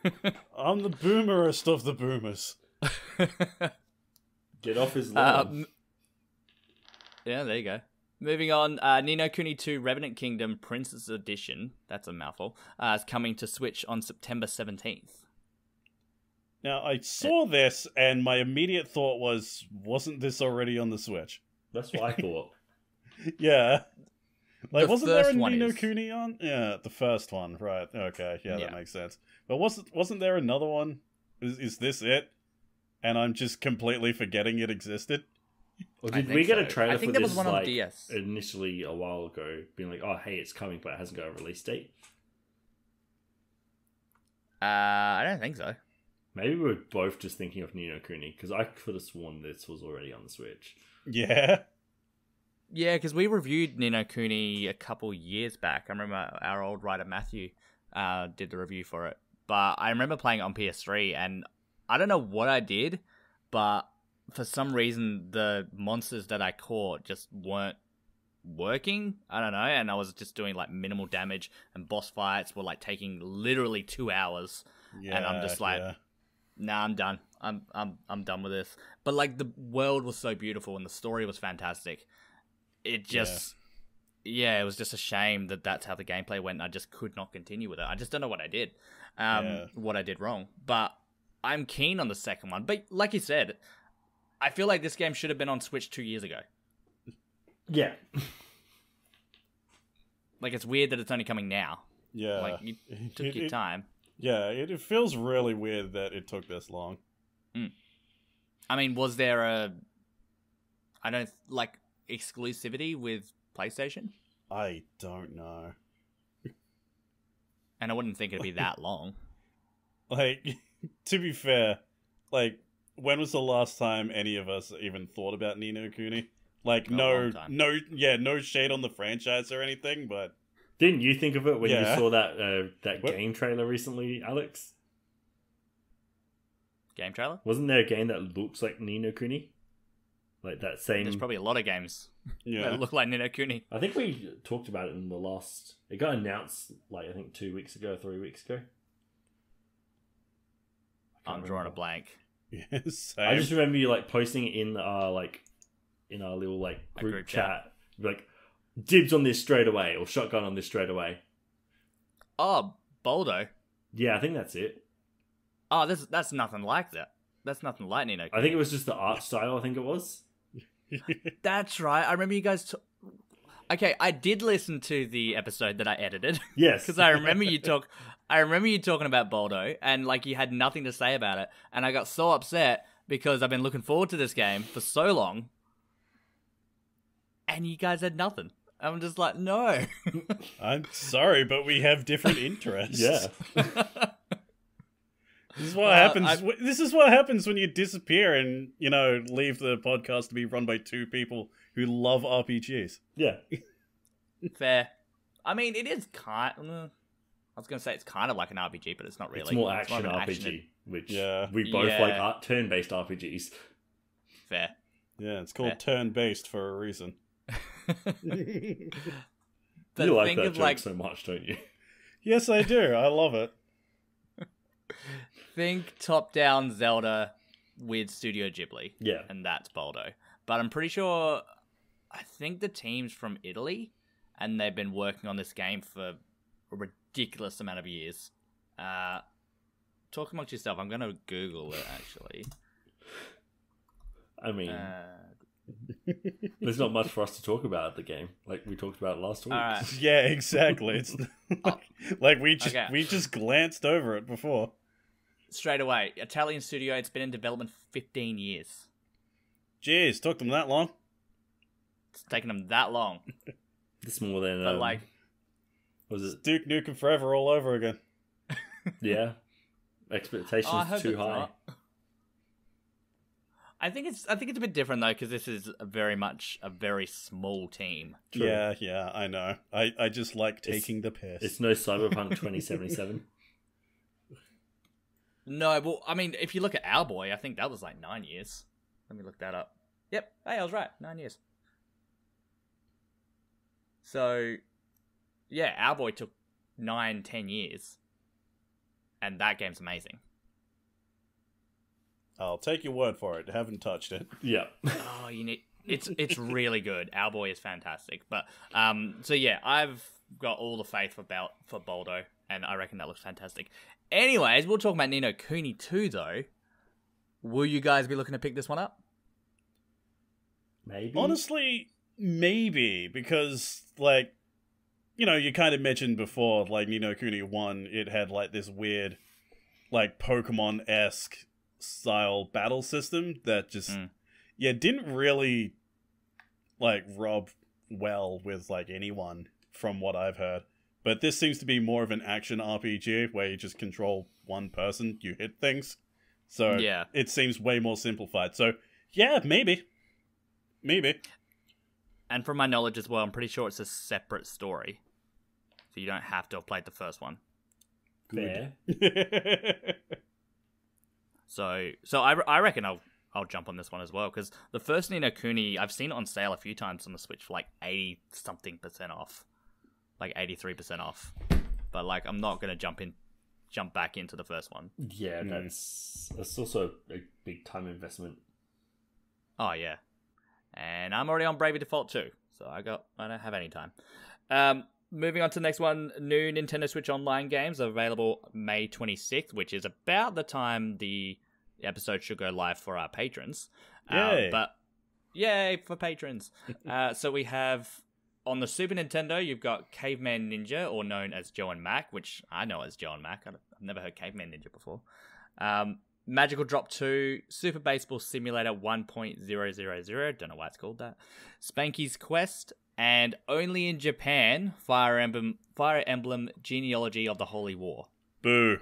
the boomerest of the boomers. Get off his lawn. Yeah, there you go. Moving on, Ni no Kuni 2 Revenant Kingdom Princess Edition, that's a mouthful, is coming to Switch on September 17th. Now, I saw this, and my immediate thought was, wasn't this already on the Switch? That's what I thought. Yeah. Like, The wasn't there a first one Ni no is. Kuni on? Yeah, the first one, right. Okay, yeah, Yeah. that makes sense. But wasn't there another one? Is this it? And I'm just completely forgetting it existed? Or I did think we get so. a trailer I think for there this was one on like, DS. initially a while ago, being like, oh, hey, it's coming, but it hasn't got a release date? I don't think so. Maybe we're both just thinking of Ni no Kuni, because I could have sworn this was already on the Switch. Yeah. Yeah, because we reviewed Ni no Kuni a couple years back. I remember our old writer Matthew did the review for it. But I remember playing it on PS3, and I don't know what I did, but for some reason the monsters that I caught just weren't working. I don't know, and I was just doing like minimal damage, and boss fights were like taking literally 2 hours. Yeah, and I'm just like, nah, I'm done. I'm done with this. But like the world was so beautiful and the story was fantastic. It just, it was just a shame that that's how the gameplay went. And I just could not continue with it. I just don't know what I did, what I did wrong. But I'm keen on the second one. But like you said, I feel like this game should have been on Switch 2 years ago. Yeah. Like, it's weird that it's only coming now. Yeah. Like, you took your time. Yeah, it feels really weird that it took this long. I mean, was there exclusivity with PlayStation? I don't know. And I wouldn't think it'd be that long. Like, to be fair, like, when was the last time any of us even thought about Ni no Kuni? Like, no shade on the franchise or anything, but... Didn't you think of it when you Yeah. saw that game trailer recently, Alex? Game trailer? Wasn't there a game that looks like Ni no Kuni? Like that same... There's probably a lot of games Yeah. that look like Ni no Kuni. I think we talked about it in the last... It got announced, like, I think 2 weeks ago, 3 weeks ago. I'm drawing a blank. Yeah, same. I just remember you, like, posting it in our little, like, group chat. Like, dibs on this straight away, or shotgun on this straight away. Oh, Boldo. Yeah, I think that's it. Oh, that's nothing like that. That's nothing like Ni no Kuni. I think it was just the art style, I think it was. That's right. I remember you guys... Okay, I did listen to the episode that I edited. Yes. Because I remember you talking about Boldo, and like you had nothing to say about it, and I got so upset because I've been looking forward to this game for so long, and you guys had nothing. I'm just like, no. I'm sorry, but we have different interests. Yeah. This is what happens. This is what happens when you disappear and, leave the podcast to be run by two people who love RPGs. Yeah. Fair. I mean, it is I was going to say it's kind of like an RPG, but it's not really. It's more action of an RPG, which Yeah. we both like turn-based RPGs. Fair. Yeah, it's called turn-based for a reason. But You like think that of joke so much, don't you? Yes, I do. I love it. think top-down Zelda with Studio Ghibli. Yeah. And that's Boldo. But I'm pretty sure, I think the team's from Italy, and they've been working on this game for a ridiculous amount of years. Talk amongst yourself. I'm going to Google it, actually. I mean, there's not much for us to talk about at the game. Like we talked about last week. Right. Yeah, exactly. It's like we just glanced over it before. Straight away, Italian studio. It's been in development for 15 years. Jeez, took them that long? It's taken them that long. It's more than But like, was It's it? Duke Nukem Forever all over again. Yeah, expectations too high. I think it's a bit different though, because this is very much a very small team. True. Yeah, I know. I just like taking the piss. It's no Cyberpunk 2077. No, well, I mean, if you look at Owlboy, I think that was like 9 years. Let me look that up. Yep, hey, I was right, 9 years. So, yeah, Owlboy took 9-10 years, and that game's amazing. I'll take your word for it. Haven't touched it. Yeah. Oh, you need it's really good. Owlboy is fantastic. But so yeah, I've got all the faith for Boldo, and I reckon that looks fantastic. Anyways, we'll talk about Ni no Kuni 2 though. Will you guys be looking to pick this one up? Maybe. Honestly, maybe, because, like, you know, you kind of mentioned before, like, Ni no Kuni 1, it had, like, this weird, like, Pokemon-esque style battle system that just, didn't really, like, rub well with, like, anyone, from what I've heard. But this seems to be more of an action RPG, where you just control one person, you hit things. So, yeah, it seems way more simplified. So, yeah, maybe. Maybe. And from my knowledge as well, I'm pretty sure it's a separate story. So you don't have to have played the first one. Fair. So I reckon I'll jump on this one as well, because the first Ni no Kuni, I've seen it on sale a few times on the Switch for like 80-something% off. Like 83% off. But like, I'm not going to jump back into the first one. Yeah, that's also a big time investment. Oh yeah. And I'm already on Bravely Default 2, so I don't have any time. Moving on to the next one, new Nintendo Switch Online games are available May 26th, which is about the time the episode should go live for our patrons. Yay! But yay for patrons! So we have, on the Super Nintendo, you've got Caveman Ninja, or known as Joe and Mac, which I know as Joe and Mac. I've never heard Caveman Ninja before. Magical Drop 2, Super Baseball Simulator 1.000, don't know why it's called that, Spanky's Quest, and only in Japan, Fire Emblem Genealogy of the Holy War. Boo.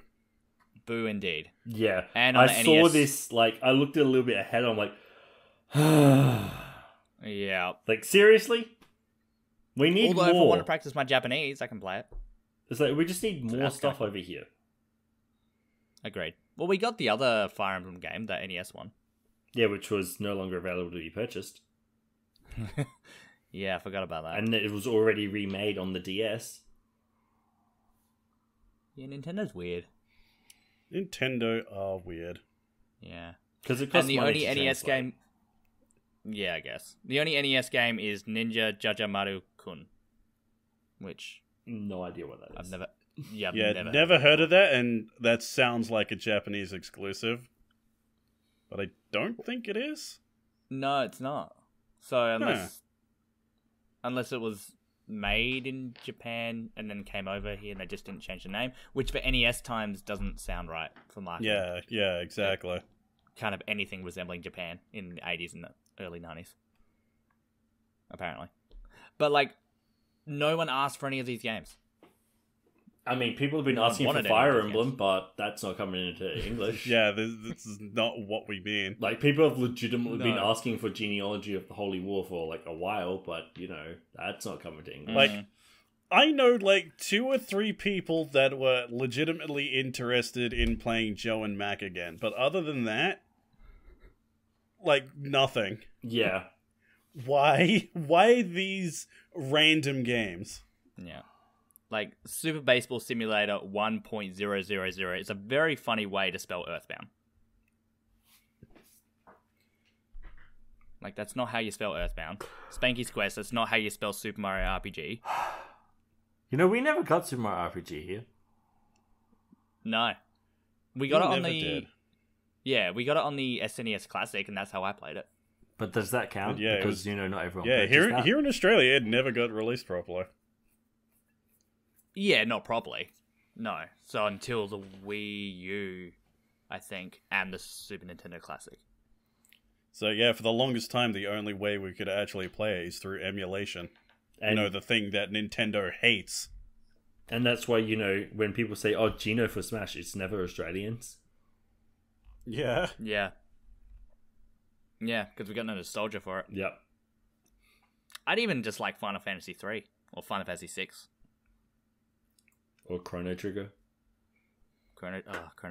Boo indeed. Yeah. And I on the saw NES, this, like, I looked a little bit ahead, I'm like, yeah. like, seriously? We need Although if I more. want to practice my Japanese, I can play it. It's like, we just need more That's stuff kinda over here. Agreed. Well, we got the other Fire Emblem game, the NES one. Yeah, which was no longer available to be purchased. Yeah, I forgot about that. And it was already remade on the DS. Yeah, Nintendo's weird. Nintendo are weird. Yeah. Because it costs And the money only to NES translate. game... Yeah, I guess. The only NES game is Ninja Jajamaru-kun, which No idea what that is. I've never... Yeah, I've Yeah, never heard of that, and that sounds like a Japanese exclusive. But I don't think it is. No, it's not. So unless it was made in Japan and then came over here and they just didn't change the name, which for NES times doesn't sound right for marketing. Yeah, exactly. Kind of anything resembling Japan in the 80s and the early 90s. Apparently. But like, no one asked for any of these games. I mean, people have been No one asking for wanted any Fire of these Emblem, games. but that's not coming into English. Yeah, this is not what we mean. Like, people have legitimately been No. asking for Genealogy of the Holy War for, like, a while, but, you know, that's not coming to English. Like, I know like 2 or 3 people that were legitimately interested in playing Joe and Mac again, but other than that, like nothing. Yeah. Why? Why these random games? Yeah. Like, Super Baseball Simulator 1.000. It's a very funny way to spell Earthbound. Like, that's not how you spell Earthbound. Spanky's Quest, that's not how you spell Super Mario RPG. You know, we never got Super Mario RPG here. No. We got it on never the... did. Yeah, we got it on the SNES Classic, and that's how I played it. But does that count? Yeah, because, you know, not everyone Yeah, purchased that. here in Australia, it never got released properly. Yeah, not properly. No. So until the Wii U, I think, and the Super Nintendo Classic. So yeah, for the longest time, the only way we could actually play it is through emulation. And, you know, the thing that Nintendo hates. And that's why, you know, when people say, oh, Geno for Smash, it's never Australians. Yeah. Yeah. Yeah, because we got no nostalgia for it. Yep. I'd even just like Final Fantasy 3 or Final Fantasy 6. Or Chrono Trigger. Chrono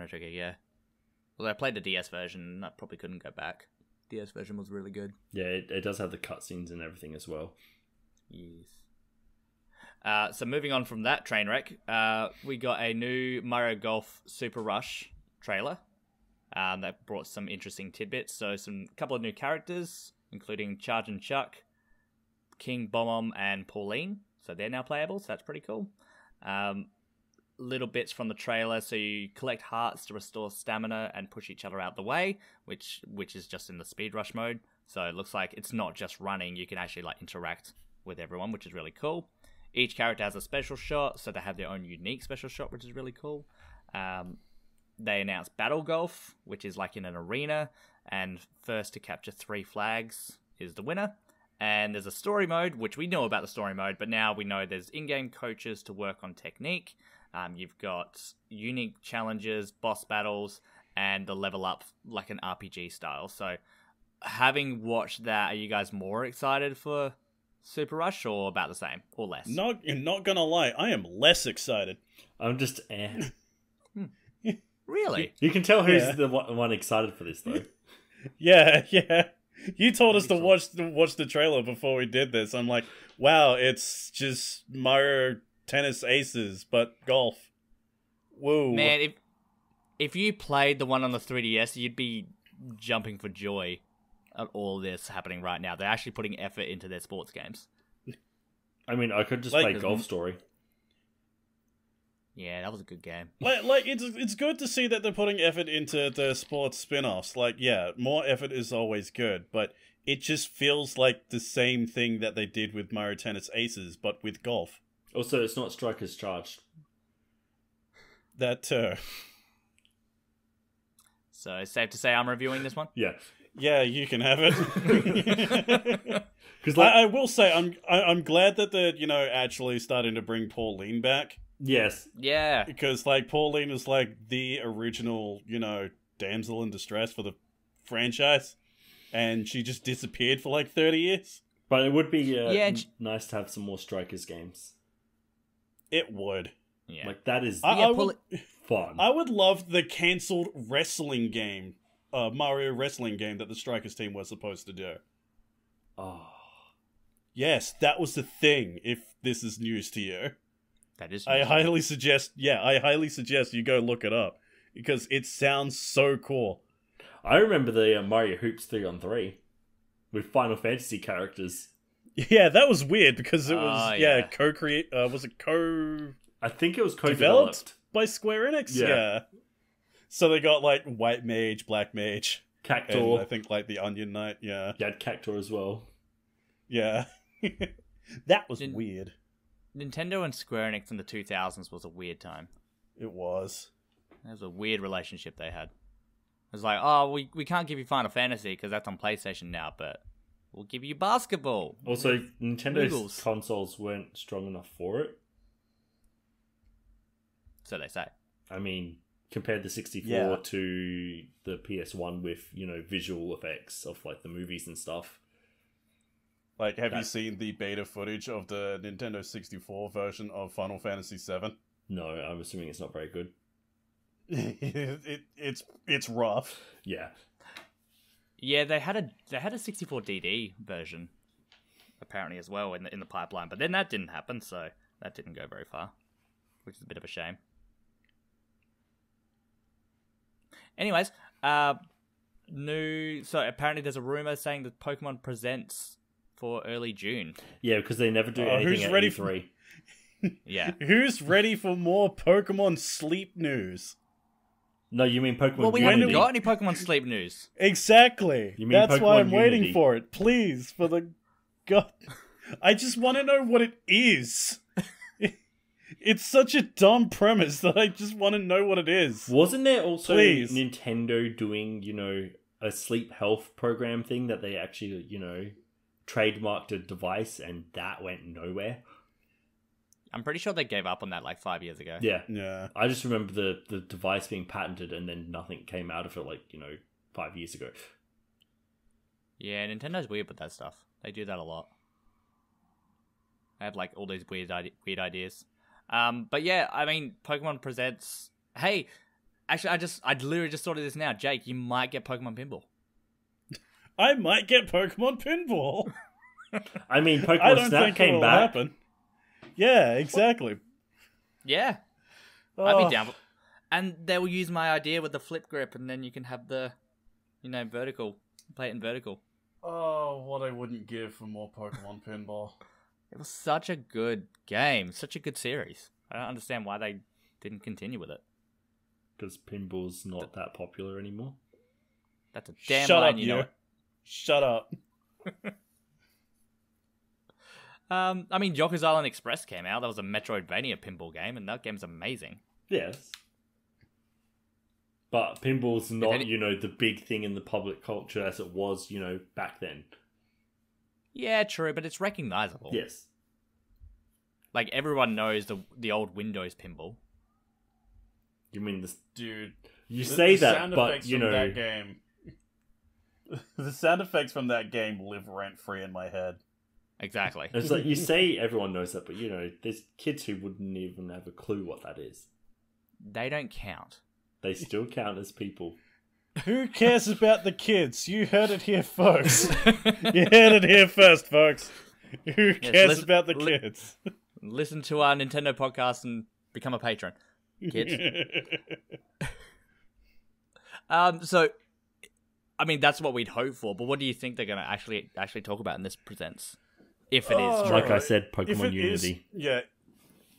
Trigger, yeah. Although I played the DS version, and I probably couldn't go back. DS version was really good. Yeah, it does have the cutscenes and everything as well. Yes. So moving on from that train wreck, we got a new Mario Golf Super Rush trailer that brought some interesting tidbits. So couple of new characters, including Charge and Chuck, King Bomb, and Pauline. So they're now playable, so that's pretty cool. Little bits from the trailer. So you collect hearts to restore stamina and push each other out the way, which is just in the speed rush mode. So it looks like it's not just running. You can actually like interact with everyone, which is really cool. Each character has a special shot, so they have their own unique special shot, which is really cool. They announced Battle Golf, which is like in an arena, and first to capture 3 flags is the winner. And there's a story mode, which we know about the story mode, but now we know there's in-game coaches to work on technique. You've got unique challenges, boss battles, and the level up like an RPG style. So having watched that, are you guys more excited for Super Rush or about the same or less? Not gonna lie, I am less excited. I'm just Really? You can tell who's the one excited for this, though. Yeah. You told us to watch the trailer before we did this. I'm like, wow, it's just Mario Tennis Aces, but golf. Whoa. Man, if you played the one on the 3DS, you'd be jumping for joy at all this happening right now. They're actually putting effort into their sports games. I mean, I could just play Golf Story. Yeah, that was a good game. Like it's good to see that they're putting effort into the sports spin-offs. Like, yeah, more effort is always good, but it just feels like the same thing that they did with Mario Tennis Aces, but with golf. Also, it's not Strikers Charged. That So it's safe to say I'm reviewing this one? Yeah. Yeah, you can have it. Because I will say I'm glad that they're, you know, actually starting to bring Pauline back. Yes. Yeah. Because, like, Pauline is, like, the original, you know, damsel in distress for the franchise. And she just disappeared for, like, 30 years. But it would be nice to have some more Strikers games. It would. Yeah. Like, that is fun. I would love the cancelled wrestling game, Mario wrestling game that the Strikers team was supposed to do. Oh. Yes, that was the thing, if this is news to you. That is. I highly suggest you go look it up because it sounds so cool. I remember the Mario Hoops 3-on-3 with Final Fantasy characters. Yeah, that was weird because it was I think it was co-developed by Square Enix. Yeah. So they got like White Mage, Black Mage, Cactor. and I think like the Onion Knight. Yeah, You had Cactor as well. yeah. That was weird. Nintendo and Square Enix in the 2000s was a weird time. It was. It was a weird relationship they had. It was like, oh, we can't give you Final Fantasy because that's on PlayStation now, but we'll give you basketball. Also, Nintendo's Noodles. consoles weren't strong enough for it. So they say. I mean, compared the 64 to the PS1 with, you know, visual effects of like the movies and stuff. Like, have you seen the beta footage of the Nintendo 64 version of Final Fantasy VII? No, I'm assuming it's not very good. It's rough. Yeah. Yeah, they had a 64 DD version apparently as well in the pipeline, but then that didn't happen, so that didn't go very far, which is a bit of a shame. Anyways, so apparently there's a rumor saying that Pokemon Presents for early June. Yeah, because they never do anything who's at ready E3. Yeah. Who's ready for more Pokemon sleep news? No, you mean Pokemon Well, we Unity. haven't got any Pokemon Sleep news. Exactly. You mean That's why Pokemon I'm waiting Unity. for it. Please, for the God. I just want to know what it is. It's such a dumb premise that I just want to know what it is. Wasn't there also Please. Nintendo doing, a sleep health program thing that they actually, trademarked a device and that went nowhere? I'm pretty sure they gave up on that like 5 years ago. Yeah. Yeah. I just remember the device being patented and then nothing came out of it 5 years ago. Yeah, Nintendo's weird with that stuff. They do that a lot. They have like all these weird ideas. But yeah, I mean, Pokemon Presents. Hey, actually, I literally just thought of this now. Jake, you might get Pokemon Pinball. I might get Pokemon Pinball. I mean, I Pokemon don't Snap think came it'll back. happen. Yeah, exactly. Yeah, I'd be Oh. down. And they will use my idea with the flip grip, and then you can have the, vertical, play it in vertical. Oh, what I wouldn't give for more Pokemon Pinball. It was such a good game, such a good series. I don't understand why they didn't continue with it. Because pinball's not that popular anymore. That's a damn Shut line, up, you know. Shut up. I mean, Yoku's Island Express came out. That was a Metroidvania pinball game, and that game's amazing. Yes. But pinball's not, any- the big thing in the public culture as it was, back then. Yeah, true, but it's recognizable. Yes. Like, everyone knows the old Windows pinball. You mean this? Dude. You say the that, sound but, effects from that game... The sound effects from that game live rent-free in my head. Exactly. It's like, you say everyone knows that, but, there's kids who wouldn't even have a clue what that is. They don't count. They still count as people. Who cares about the kids? You heard it here, folks. You heard it here first, folks. Who cares about the kids? Listen to our Nintendo podcast and become a patron, kids. So, I mean, that's what we'd hope for. But what do you think they're going to actually talk about in this Presents? If it is true. Like I said, If Pokemon it Unity. is,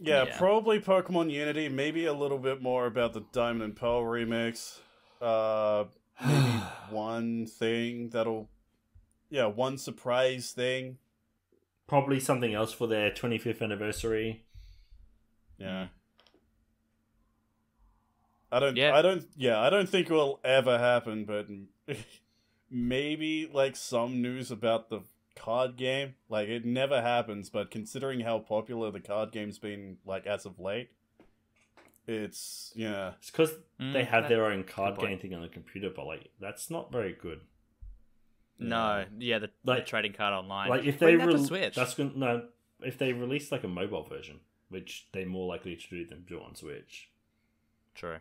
yeah, probably Pokemon Unity. Maybe a little bit more about the Diamond and Pearl remix. Maybe one thing one surprise thing. Probably something else for their 25th anniversary. Yeah. I don't think it will ever happen, but maybe like some news about the card game. Like, it never happens, but considering how popular the card game's been, like, as of late, it's It's because they have their own card point. game thing on the computer, but like that's not very good. No, yeah, the trading card online. Like if they Bring that to Switch. if they release like a mobile version, which they're more likely to do than do on Switch. True.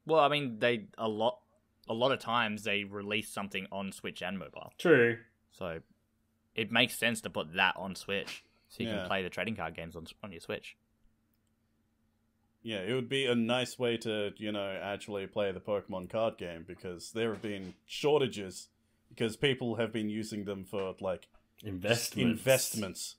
Well, I mean, a lot of times they release something on Switch and mobile, True. so it makes sense to put that on Switch so you Yeah. can play the trading card games on your Switch. Yeah, it would be a nice way to, actually play the Pokemon card game, because there have been shortages because people have been using them for, like, investments.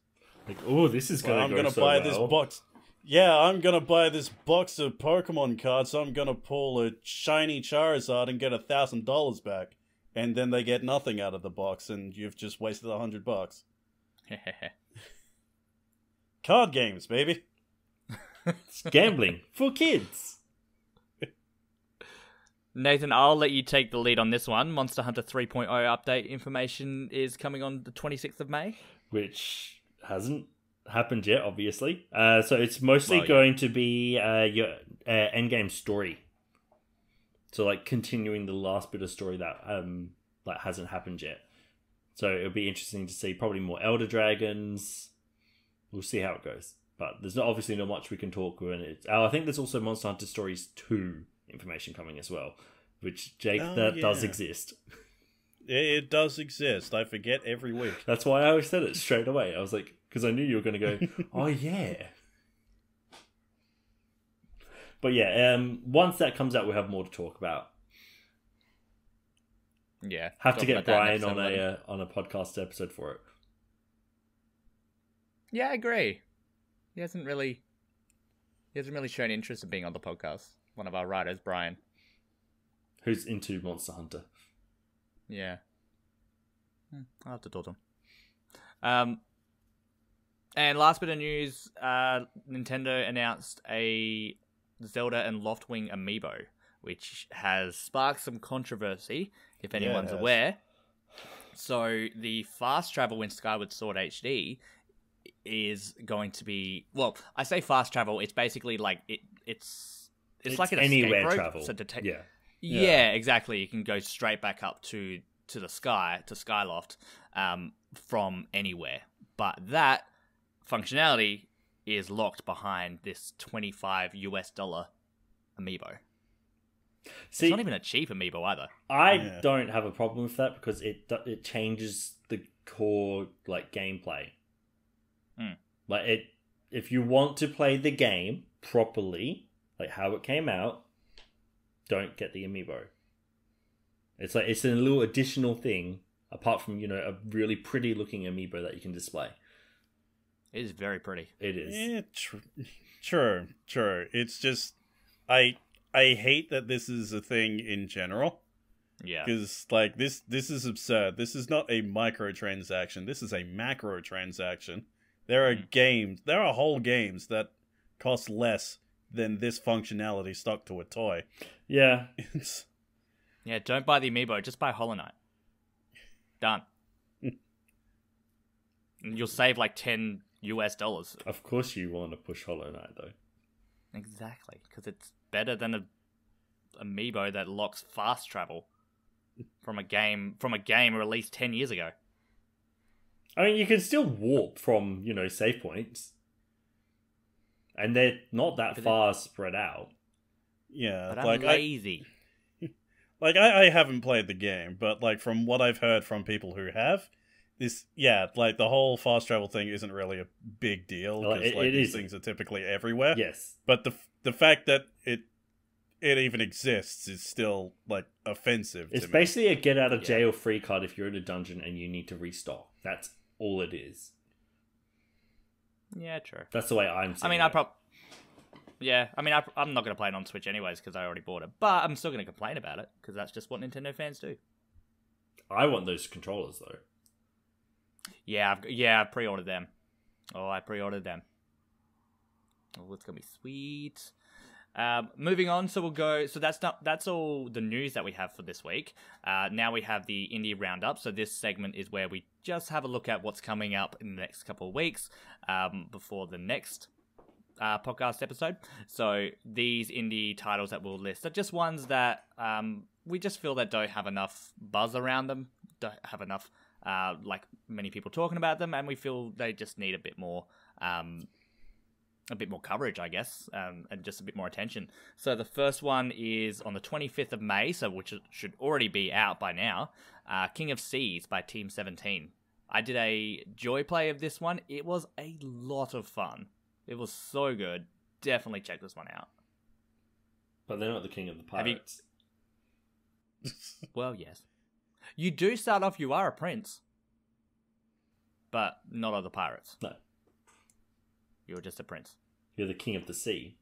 Like, oh, this is Well, going I'm to gonna go so buy well. this box. Yeah, I'm gonna buy this box of Pokemon cards, so I'm gonna pull a shiny Charizard and get $1,000 back. And then they get nothing out of the box, and you've just wasted $100. Card games, baby. It's gambling for kids. Nathan, I'll let you take the lead on this one. Monster Hunter 3.0 update information is coming on the 26th of May. Which hasn't happened yet, obviously. So it's mostly going to be your endgame story. So, like, continuing the last bit of story that hasn't happened yet. So it'll be interesting to see probably more Elder Dragons. We'll see how it goes. But there's obviously not much we can talk when it's... I think there's also Monster Hunter Stories 2 information coming as well, which, Jake, does exist. It does exist. I forget every week. That's why I always said it straight away. I was like, because I knew you were going to go, oh yeah. But yeah, once that comes out, we'll have more to talk about. Yeah. Have to get Brian on a podcast episode for it. Yeah, I agree. He hasn't really shown interest in being on the podcast. One of our writers, Brian. Who's into Monster Hunter. Yeah. I'll have to talk to him. And last bit of news, Nintendo announced a Zelda and Loftwing Amiibo, which has sparked some controversy, if anyone's aware. So the fast travel in Skyward Sword HD is going to be... Well, I say fast travel, it's basically like... It's like an anywhere escape rope. travel. So Yeah, exactly. You can go straight back up to the sky, to Skyloft, from anywhere. But that functionality is locked behind this $25 amiibo. See, it's not even a cheap amiibo either. I don't have a problem with that because it changes the core gameplay. If you want to play the game properly, like how it came out, don't get the amiibo. It's a little additional thing apart from a really pretty looking amiibo that you can display. It is very pretty. It is. Yeah, true. It's just I hate that this is a thing in general. Yeah. Because this is absurd. This is not a microtransaction. This is a macro transaction. There are whole games that cost less than this functionality stuck to a toy. Yeah. Yeah, don't buy the amiibo, just buy Hollow Knight. Done. And you'll save $10. Of course you want to push Hollow Knight though. Exactly, because it's better than a amiibo that locks fast travel from a game released 10 years ago. I mean, you can still warp from, save points. And they're not that far spread out. Yeah, but I'm lazy. I haven't played the game, but from what I've heard from people who have, the whole fast travel thing isn't really a big deal because these things are typically everywhere. Yes, but the fact that it even exists is still offensive. It's to me. basically a get out of jail free card if you're in a dungeon and you need to restock. That's all it is. Yeah, true. That's the way I'm seeing it. I'm not going to play it on Switch anyways because I already bought it. But I'm still going to complain about it because that's just what Nintendo fans do. I want those controllers though. Yeah, I pre-ordered them. I pre-ordered them. Oh, it's going to be sweet. Moving on, so we'll go. So that's all the news that we have for this week. Now we have the indie roundup. So this segment is where we just have a look at what's coming up in the next couple of weeks before the next podcast episode. So these indie titles that we'll list are just ones that we just feel that don't have enough buzz around them, don't have enough many people talking about them, and we feel they just need a bit more coverage, I guess, and just a bit more attention. So the first one is on the 25th of May, so which should already be out by now, King of Seas by Team 17. I did a joy play of this one. It was a lot of fun. It was so good. Definitely check this one out. But they're not the king of the pirates. Well, yes. You do start off, you are a prince. But not of the pirates. No. You're just a prince. You're the king of the sea.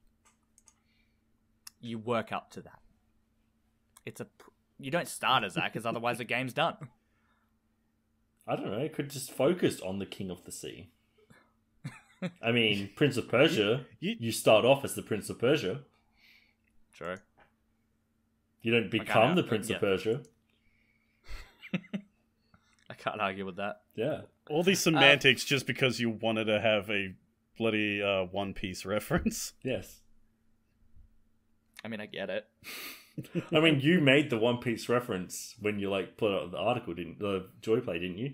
You work up to that. You don't start as that, because otherwise the game's done. I don't know. It could just focus on the king of the sea. I mean, Prince of Persia, you start off as the Prince of Persia. True. You don't become the Prince of Persia. I can't argue with that. Yeah. All these semantics just because you wanted to have a bloody One Piece reference. Yes. I mean, I get it. I mean, you made the One Piece reference when you like put out the article, the Joyplay, didn't you?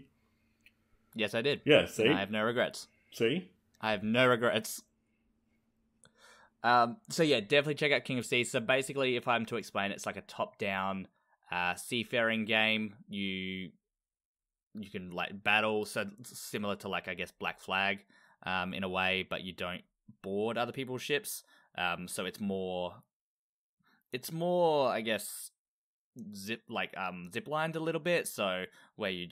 Yes, I did. Yeah, see? And I have no regrets. See? I have no regrets. So yeah, definitely check out King of Seas. So basically, if I'm to explain, it's like a top-down seafaring game. You can like battle, so similar to like I guess Black Flag, in a way, but you don't board other people's ships. So it's more I guess zip lined a little bit. So where you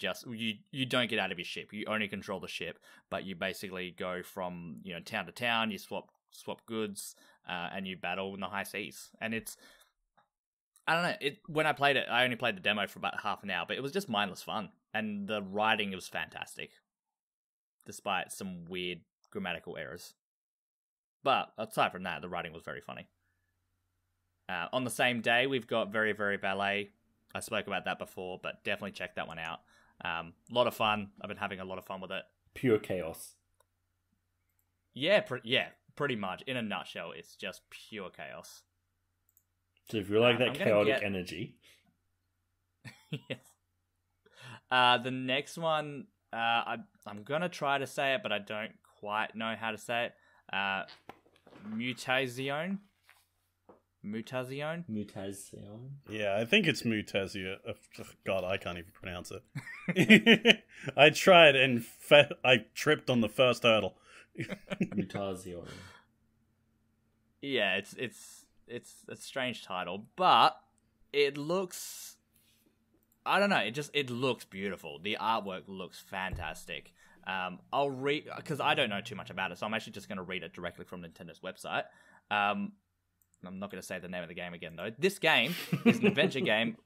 don't get out of your ship, you only control the ship, but you basically go from town to town. You swap goods, and you battle in the high seas. And it's, I don't know, when I played it, I only played the demo for about half an hour, but it was just mindless fun. And the writing was fantastic, despite some weird grammatical errors. But aside from that, the writing was very funny. On the same day, we've got Very Very Ballet. I spoke about that before, but definitely check that one out. A lot of fun. I've been having a lot of fun with it. Pure chaos. Yeah, pretty much. In a nutshell, it's just pure chaos. So if you like that chaotic energy. Yes. The next one, I'm going to try to say it, but I don't quite know how to say it. Mutazione. Yeah, I think it's Mutazio. God, I can't even pronounce it. I tried and I tripped on the first hurdle. Mutazione. Yeah, it's a strange title, but it looks, I don't know, it looks beautiful. The artwork looks fantastic. I'll read, because I don't know too much about it, so I'm actually just going to read it directly from Nintendo's website. I'm not going to say the name of the game again, though. This game is an adventure game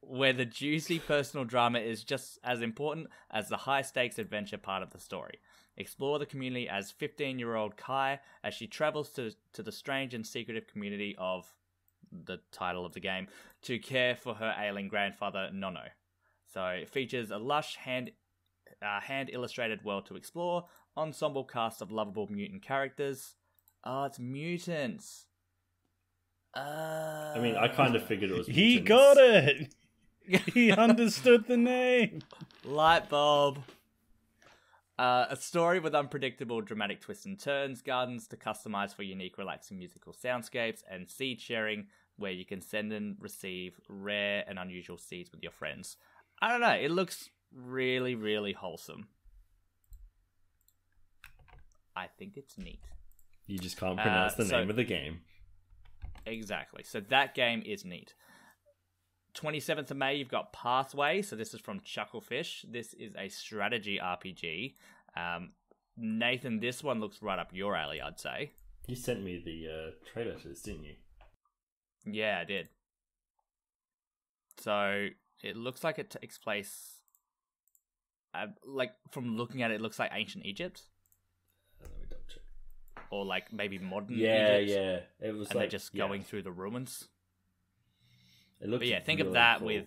where the juicy personal drama is just as important as the high-stakes adventure part of the story. Explore the community as 15-year-old Kai as she travels to the strange and secretive community of the title of the game to care for her ailing grandfather, Nono. So it features a lush hand-illustrated world to explore, ensemble cast of lovable mutant characters. Oh, it's mutants. I mean, I kind of figured it was mutants. He got it! He understood the name! Light bulb. A story with unpredictable dramatic twists and turns, gardens to customize for unique relaxing musical soundscapes, and seed sharing where you can send and receive rare and unusual seeds with your friends. I don't know, it looks really, really wholesome. I think it's neat. You just can't pronounce the name of the game. Exactly. So that game is neat. 27th of May, you've got Pathway. So this is from Chucklefish. This is a strategy RPG. Nathan, this one looks right up your alley, I'd say. You sent me the trailer to this, didn't you? Yeah, I did. So it looks like it takes place... from looking at it, it looks like ancient Egypt. Let me double check. Or like maybe modern Egypt. Yeah. It was and they're just going through the ruins. It looks. But yeah, think really of that cool. with.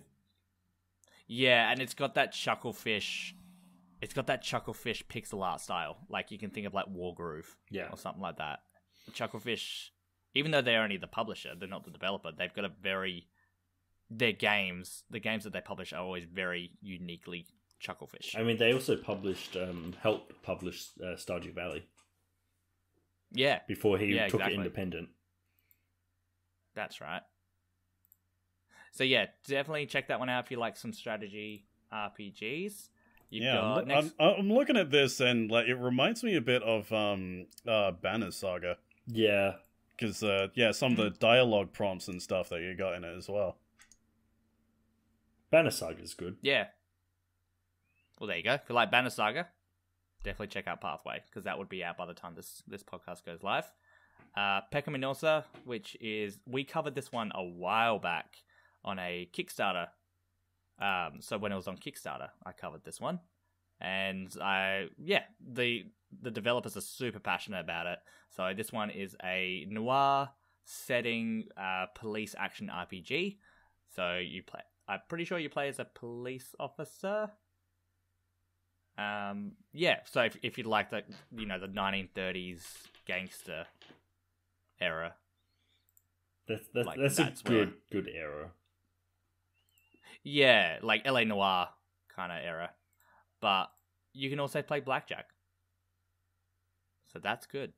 Yeah, and it's got that Chucklefish. It's got that Chucklefish pixel art style. Like you can think of like Wargroove, or something like that. Chucklefish, even though they're only the publisher, they're not the developer. They've got the games that they publish are always very uniquely Chucklefish. I mean, they also helped publish Stardew Valley. Yeah. Before he took it independent. That's right. So yeah, definitely check that one out if you like some strategy RPGs. I'm looking at this and like it reminds me a bit of Banner Saga. Yeah. Because some of the dialogue prompts and stuff that you got in it as well. Banner Saga is good. Yeah. Well, there you go. If you like Banner Saga, definitely check out Pathway, because that would be out by the time this podcast goes live. Pekkaminosa, which is... We covered this one a while back on a Kickstarter. So when it was on Kickstarter, I covered this one. And the developers are super passionate about it. So this one is a noir setting police action RPG. So you play... I'm pretty sure you play as a police officer. So if you like the 1930s gangster era, That's a good era. Yeah, like LA Noire kind of era. But you can also play blackjack. So that's good.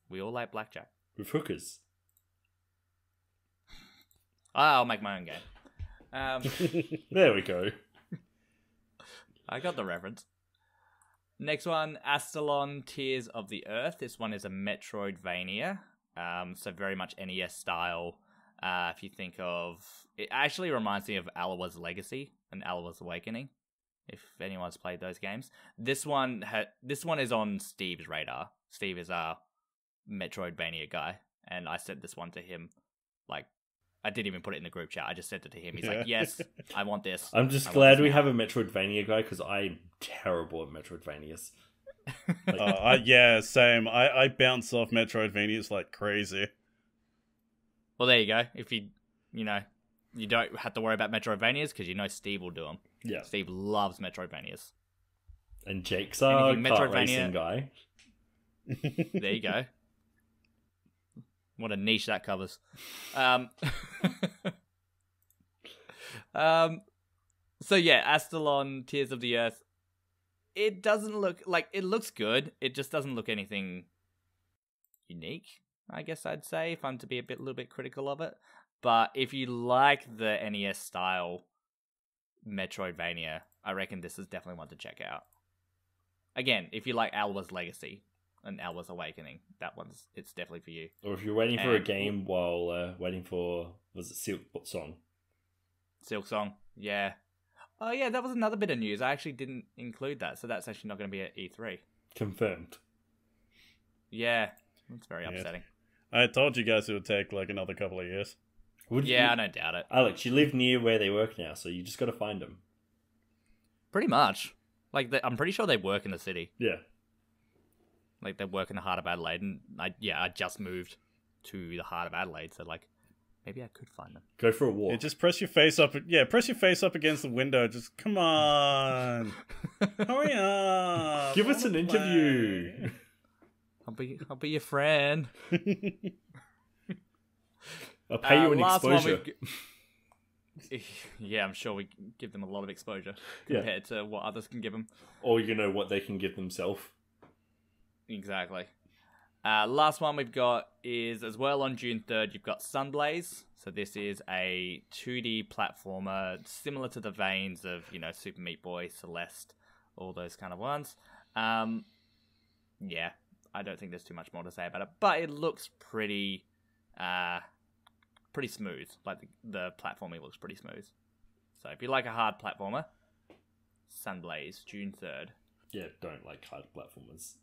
We all like blackjack. With hookers. I'll make my own game. There we go. I got the reference. Next one, Astalon Tears of the Earth. This one is a Metroidvania. So very much NES style. If you think of... It actually reminds me of Alawa's Legacy and Alawa's Awakening. If anyone's played those games. This one is on Steve's radar. Steve is our Metroidvania guy. And I sent this one to him. Like, I didn't even put it in the group chat. I just sent it to him. He's like, yes, I want this. I'm just glad we have a Metroidvania guy because I'm terrible at Metroidvanias. Yeah, same. I bounce off Metroidvanias like crazy. Well, there you go. If you don't have to worry about Metroidvanias because you know Steve will do them. Yeah. Steve loves Metroidvanias. And Jake's our kart Metroidvania racing guy. There you go. What a niche that covers. So yeah, Astalon, Tears of the Earth. It doesn't look like it looks good. It just doesn't look anything unique, I guess I'd say, if I'm to be a little bit critical of it. But if you like the NES style Metroidvania, I reckon this is definitely one to check out. Again, if you like Alwa's Legacy and Alwa's Awakening, it's definitely for you. Or if you're waiting for a game while waiting for, was it Silk Song? Silk Song, yeah. Oh yeah, that was another bit of news. I actually didn't include that, so that's actually not going to be at E3. Confirmed. Yeah, that's very upsetting. I told you guys it would take like another couple of years. I don't doubt it. Alex, you live near where they work now, so you just got to find them. Pretty much. Like, I'm pretty sure they work in the city. Yeah. Like, they work in the heart of Adelaide, and I just moved to the heart of Adelaide, so like, maybe I could find them. Go for a walk. Yeah, just press your face up. Yeah, press your face up against the window. Just come on, hurry up. Give us an interview. I'll be your friend. I'll pay you an exposure. Yeah, I'm sure we give them a lot of exposure compared to what others can give them. Or what they can give themselves. Exactly. Last one we've got is, as well, on June 3rd, you've got Sunblaze. So this is a 2D platformer similar to the veins of, Super Meat Boy, Celeste, all those kind of ones. Yeah, I don't think there's too much more to say about it, but it looks pretty smooth. Like, the platforming looks pretty smooth. So if you like a hard platformer, Sunblaze, June 3rd. Yeah, don't like hard platformers.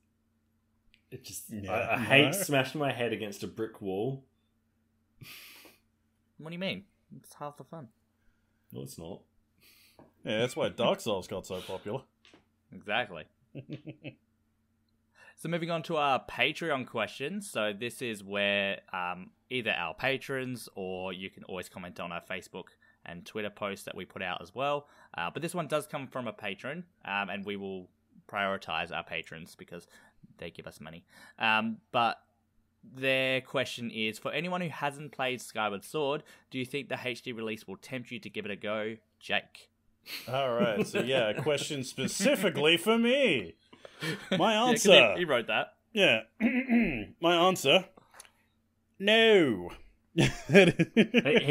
It just... I hate smashing my head against a brick wall. What do you mean? It's half the fun. No, it's not. Yeah, that's why Dark Souls got so popular. Exactly. So moving on to our Patreon questions. So this is where either our patrons, or you can always comment on our Facebook and Twitter posts that we put out as well. But this one does come from a patron, and we will prioritize our patrons because they give us money. But their question is, for anyone who hasn't played Skyward Sword, do you think the HD release will tempt you to give it a go? Jake. All right, so yeah, a question specifically for me. My answer... Yeah, he wrote that. Yeah. My answer... No. He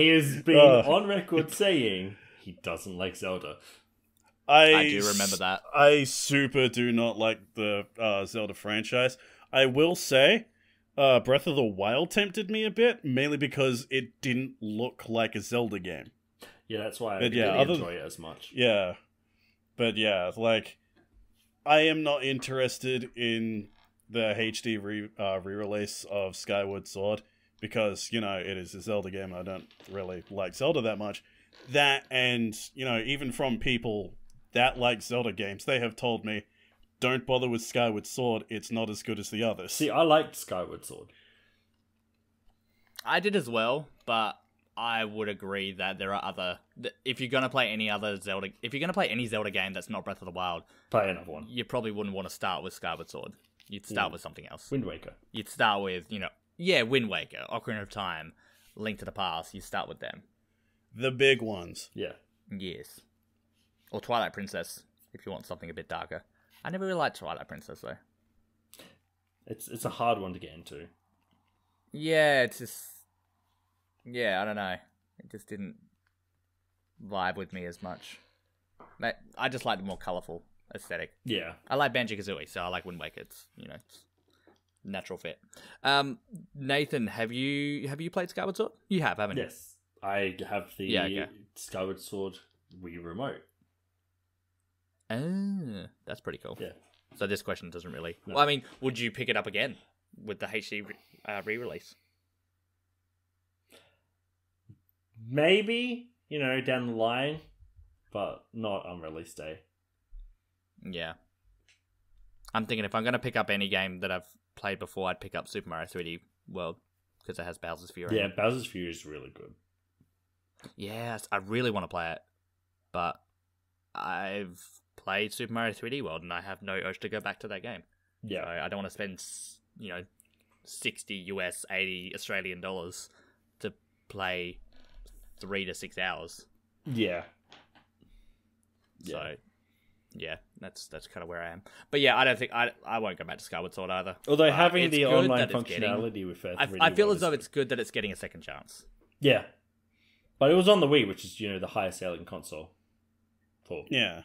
has been on record saying he doesn't like Zelda. I do remember that. I super do not like the Zelda franchise. I will say, Breath of the Wild tempted me a bit, mainly because it didn't look like a Zelda game. Yeah, that's why I didn't enjoy it as much. Yeah. But yeah, like, I am not interested in the HD re-release of Skyward Sword because, it is a Zelda game. I don't really like Zelda that much. That, and, even from people that like Zelda games, they have told me, don't bother with Skyward Sword, it's not as good as the others. See, I liked Skyward Sword. I did as well, but I would agree that there are other... If you're going to play any other Zelda... If you're going to play any Zelda game that's not Breath of the Wild... Play another one. You probably wouldn't want to start with Skyward Sword. You'd start with something else. Wind Waker. You'd start with, Wind Waker, Ocarina of Time, Link to the Past, you start with them. The big ones. Yeah. Yes. Or Twilight Princess, if you want something a bit darker. I never really liked Twilight Princess, though. It's a hard one to get into. Yeah, it's just... Yeah, I don't know. It just didn't vibe with me as much. I just like the more colourful aesthetic. Yeah. I like Banjo-Kazooie, so I like Wind Waker. It's, it's natural fit. Nathan, have you played Skyward Sword? You have, haven't you? Yes. I have the Skyward Sword Wii remote. That's pretty cool. Yeah. So this question doesn't really... No. Well, I mean, would you pick it up again with the HD re-release? Maybe, down the line, but not on release day. Yeah. I'm thinking if I'm going to pick up any game that I've played before, I'd pick up Super Mario 3D World, because it has Bowser's Fury. Yeah, Bowser's Fury is really good. Yes, I really want to play it, but I've played Super Mario 3D World, and I have no urge to go back to that game. Yeah. So I don't want to spend, 60 US, 80 Australian dollars to play 3 to 6 hours. Yeah. So, yeah, that's kind of where I am. But yeah, I don't think I won't go back to Skyward Sword either. Although having the online functionality with I feel as though it's good that it's getting a second chance. Yeah. But it was on the Wii, which is, the highest selling console. Yeah.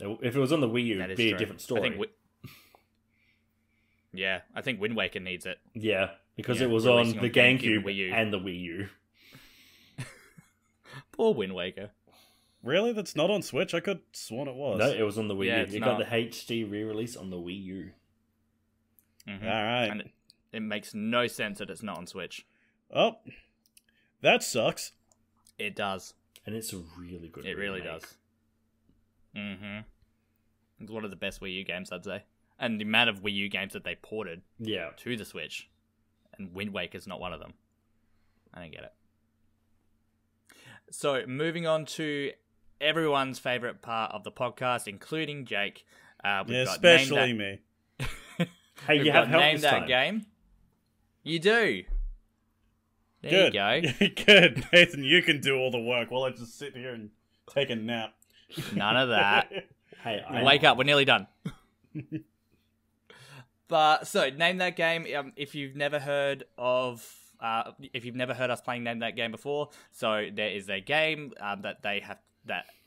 If it was on the Wii U, it'd be a different story. I think Wind Waker needs it. Yeah, because it was on the GameCube Wii U. and the Wii U. Poor Wind Waker. Really? That's not on Switch? I could sworn it was. No, it was on the Wii Yeah, U. You got the HD re-release on the Wii U. Mm-hmm. All right. And it makes no sense that it's not on Switch. Oh, that sucks. It does. And it's a really good It really remake. does. Mm-hmm. It's one of the best Wii U games, I'd say. And the amount of Wii U games that they ported to the Switch. And Wind Waker's not one of them. I don't get it. So, moving on to everyone's favourite part of the podcast, including Jake. Especially me. Hey, you have help Name this That time. Game. You do. There you go. Good. Nathan, you can do all the work while I just sit here and take a nap. None of that. Hey, Wake up, we're nearly done. But so, Name That Game. If you've never heard us playing Name That Game before, so there is a game that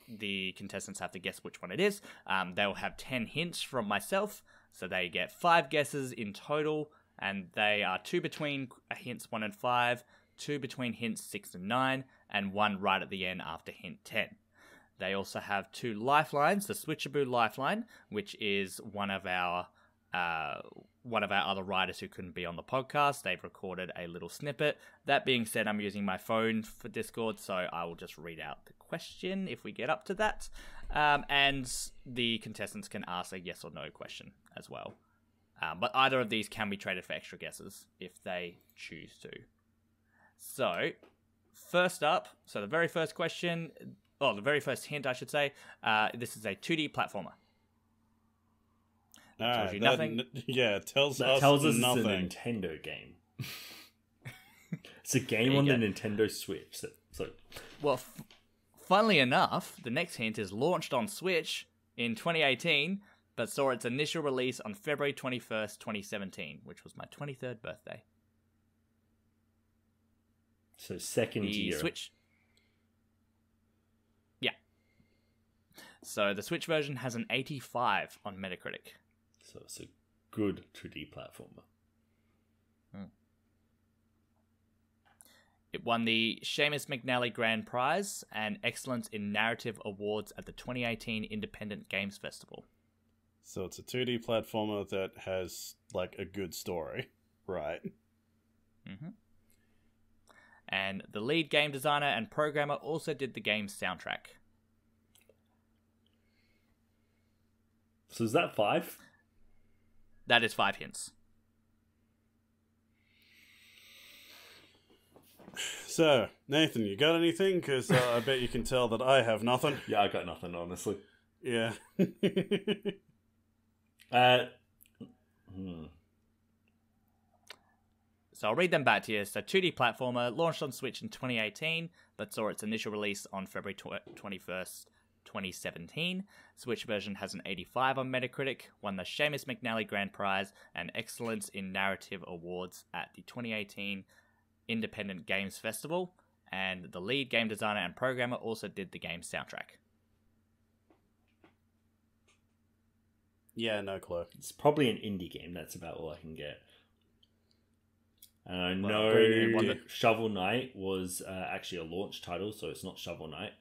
the contestants have to guess which one it is. They'll have 10 hints from myself, so they get 5 guesses in total, and they are 2 between hints 1 and 5, 2 between hints 6 and 9, and 1 right at the end after hint 10. They also have 2 lifelines, the Switchaboo lifeline, which is one of our other writers who couldn't be on the podcast. They've recorded a little snippet. That being said, I'm using my phone for Discord, so I will just read out the question if we get up to that. And the contestants can ask a yes or no question as well. But either of these can be traded for extra guesses if they choose to. So, first up, the very first question, the very first hint, I should say, this is a 2D platformer. Tells you nothing. It tells us nothing. It's a Nintendo game. It's a game on the Nintendo Switch. Well, funnily enough, the next hint is launched on Switch in 2018, but saw its initial release on February 21st, 2017, which was my 23rd birthday. So second year. Switch. Yeah. So the Switch version has an 85 on Metacritic. So it's a good 2D platformer. It won the Seamus McNally Grand Prize and Excellence in Narrative Awards at the 2018 Independent Games Festival. So it's a 2D platformer that has, a good story. Right. Mm-hmm. And the lead game designer and programmer also did the game's soundtrack. So is that 5? That is 5 hints. So, Nathan, you got anything? Because I bet you can tell that I have nothing. Yeah, I got nothing, honestly. Yeah. So I'll read them back to you. So 2D platformer, launched on Switch in 2018, but saw its initial release on February 21st, 2017. Switch version has an 85 on Metacritic, won the Seamus McNally Grand Prize and Excellence in Narrative Awards at the 2018 Independent Games Festival, and the lead game designer and programmer also did the game's soundtrack. Yeah, no clue. It's probably an indie game. That's about all I can get. And I know Shovel Knight was actually a launch title, so it's not Shovel Knight.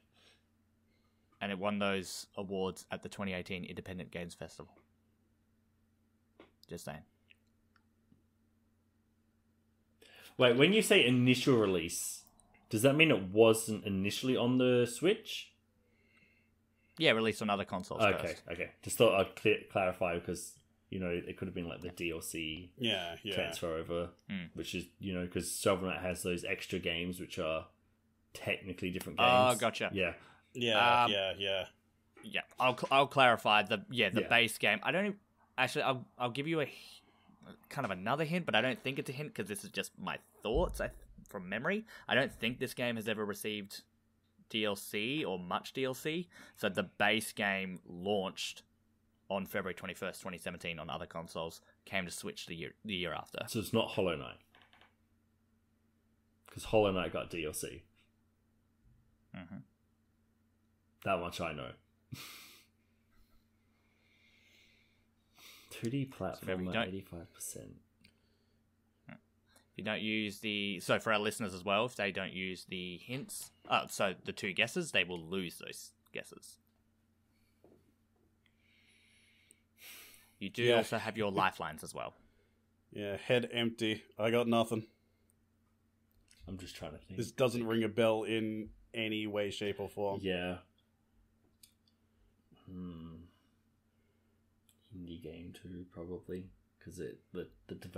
And it won those awards at the 2018 Independent Games Festival. Just saying. Wait, when you say initial release, does that mean it wasn't initially on the Switch? Yeah, released on other consoles first. Okay. Just thought I'd clarify because, you know, it could have been like the DLC transfer over, which is, you know, because Shovel Knight has those extra games which are technically different games. Oh, gotcha. Yeah. Yeah. I'll clarify the base game. I don't actually. I'll give you a kind of another hint, but I don't think it's a hint because this is just my thoughts from memory. I don't think this game has ever received DLC or much DLC. So the base game launched on February 21st, 2017 on other consoles, came to Switch the year after. So it's not Hollow Knight. Because Hollow Knight got DLC. Mm-hmm. That much I know. 2D platform at 85%. If you don't use so for our listeners as well, if they don't use the hints, so the two guesses, they will lose those guesses. You do also have your lifelines as well. Yeah, head empty. I got nothing. I'm just trying to think. This doesn't ring a bell in any way, shape, or form. Yeah. Indie game too, probably, because the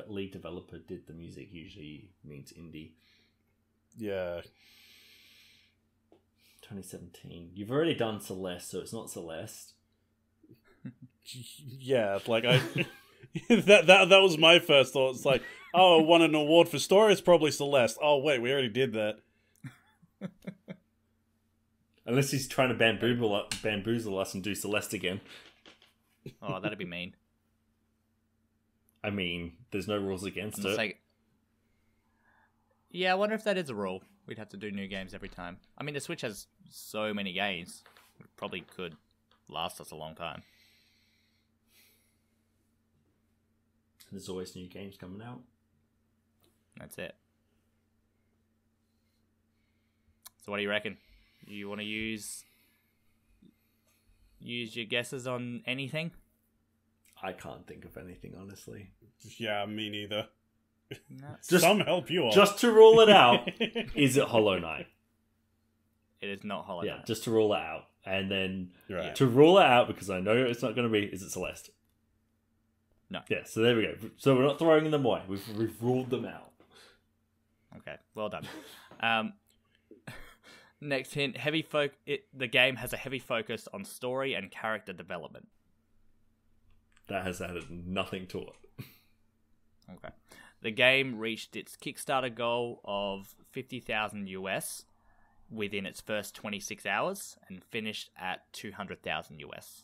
lead developer did the music. Usually means indie. Yeah. 2017. You've already done Celeste, so it's not Celeste. Yeah, like that was my first thought. It's like, oh, I won an award for story. It's probably Celeste. Oh wait, we already did that. Unless he's trying to bamboozle us and do Celeste again. Oh, that'd be mean. I mean, there's no rules against it. Yeah, I wonder if that is a rule. We'd have to do new games every time. I mean, the Switch has so many games. It probably could last us a long time. There's always new games coming out. That's it. So what do you reckon? You want to use your guesses on anything? I can't think of anything, honestly. Yeah, me neither. No. Some help you on. Just to rule it out, is it Hollow Knight? It is not Hollow Knight. Yeah, just to rule it out. And then right. to rule it out, because I know it's not going to be, is it Celeste? No. Yeah, so there we go. So we're not throwing them away. We've ruled them out. Okay, well done. Next hint, the game has a heavy focus on story and character development. That has added nothing to it. Okay. The game reached its Kickstarter goal of 50,000 US within its first 26 hours and finished at 200,000 US.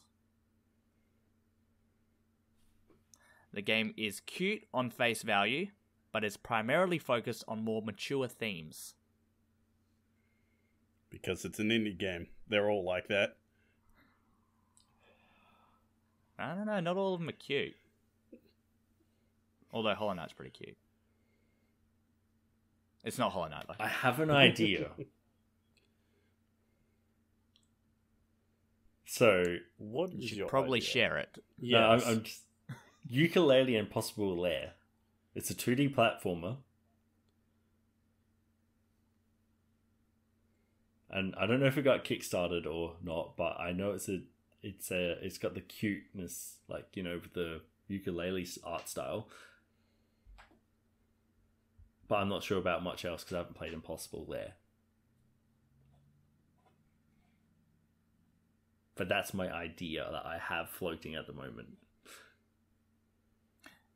The game is cute on face value, but is primarily focused on more mature themes. Because it's an indie game. They're all like that. I don't know, not all of them are cute. Although Hollow Knight's pretty cute. It's not Hollow Knight, though. I have an idea. So, what you is should your probably idea? share it. Yes. No, I'm just... Yooka-Laylee Impossible Lair. It's a 2D platformer. And I don't know if it got kickstarted or not, but I know it's got the cuteness, like, you know, with the ukulele art style. But I'm not sure about much else because I haven't played Impossible Lair. But that's my idea that I have floating at the moment.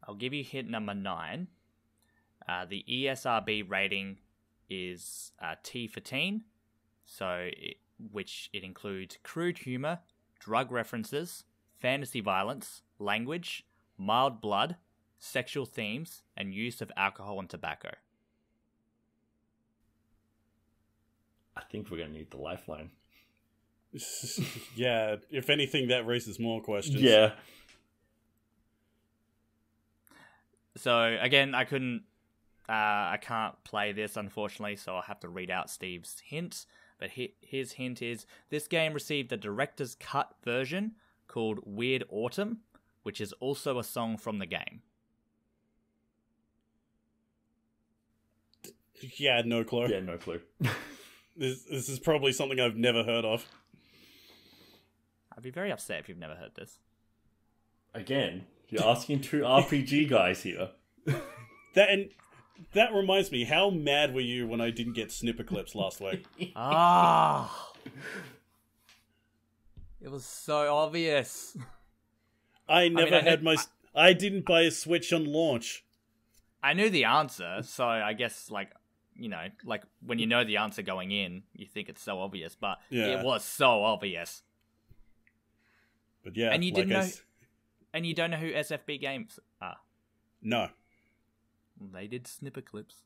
I'll give you hint number 9. The ESRB rating is T for teen, which it includes crude humor, drug references, fantasy violence, language, mild blood, sexual themes, and use of alcohol and tobacco. I think we're going to need the lifeline. Yeah, if anything, that raises more questions. Yeah. So, again, I can't play this, unfortunately, so I'll have to read out Steve's hint. But his hint is, this game received a director's cut version called Weird Autumn, which is also a song from the game. Yeah, no clue. Yeah, no clue. This is probably something I've never heard of. I'd be very upset if you've never heard this. Again, you're asking two RPG guys here. That reminds me, how mad were you when I didn't get snipper clips last week? It was so obvious. I didn't buy a Switch on launch. I knew the answer, so I guess, when you know the answer going in, you think it's so obvious, but it was so obvious. But yeah, and you didn't know, and you don't know who SFB Games are. No. They did snipper clips.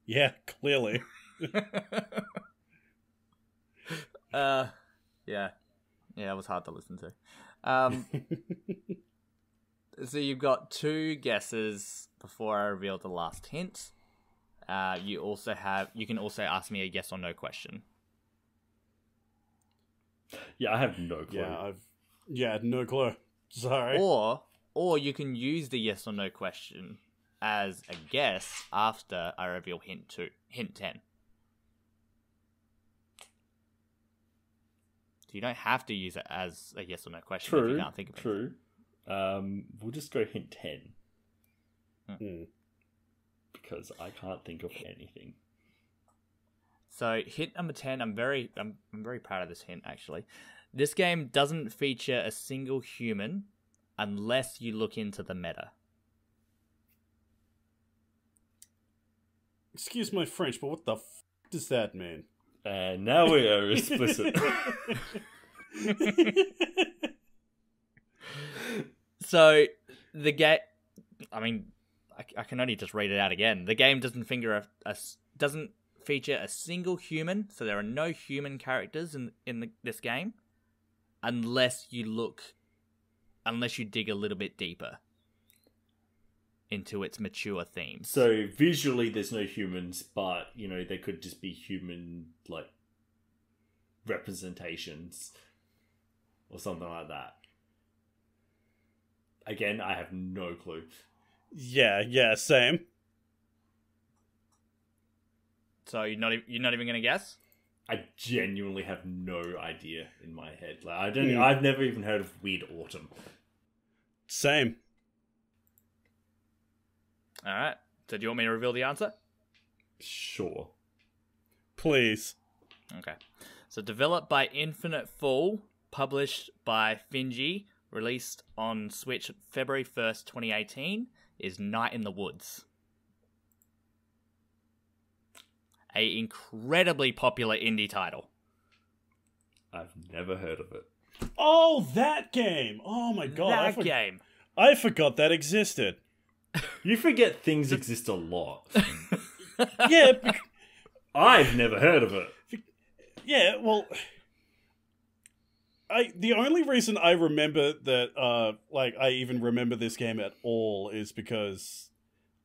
Yeah, clearly. Yeah, it was hard to listen to. So you've got 2 guesses before I reveal the last hint. You can also ask me a yes or no question. Yeah, I have no clue. No clue. Sorry. Or you can use the yes or no question as a guess after I reveal hint 10. So you don't have to use it as a yes or no question if you can't think of it. True. We'll just go hint 10. Because I can't think of anything. So hint number 10, I'm very proud of this hint actually. This game doesn't feature a single human unless you look into the meta. Excuse my French, but what the f*** does that mean? And now we are explicit. So the game, I can only just read it out again. The game doesn't doesn't feature a single human, so there are no human characters in this game, unless you dig a little bit deeper into its mature themes. So visually, there's no humans, but they could just be human representations or something like that. Again, I have no clue. Yeah, same. So you're not even gonna guess? I genuinely have no idea in my head. I've never even heard of Weird Autumn. Same. All right. So do you want me to reveal the answer? Sure. Please. Okay. So developed by Infinite Fall, published by Finji, released on Switch February 1st, 2018, is Night in the Woods. A incredibly popular indie title. I've never heard of it. Oh, that game! Oh my god. That game. I forgot that existed. You forget things exist a lot. Yeah. I've never heard of it. Yeah, well... The only reason I remember that, I even remember this game at all is because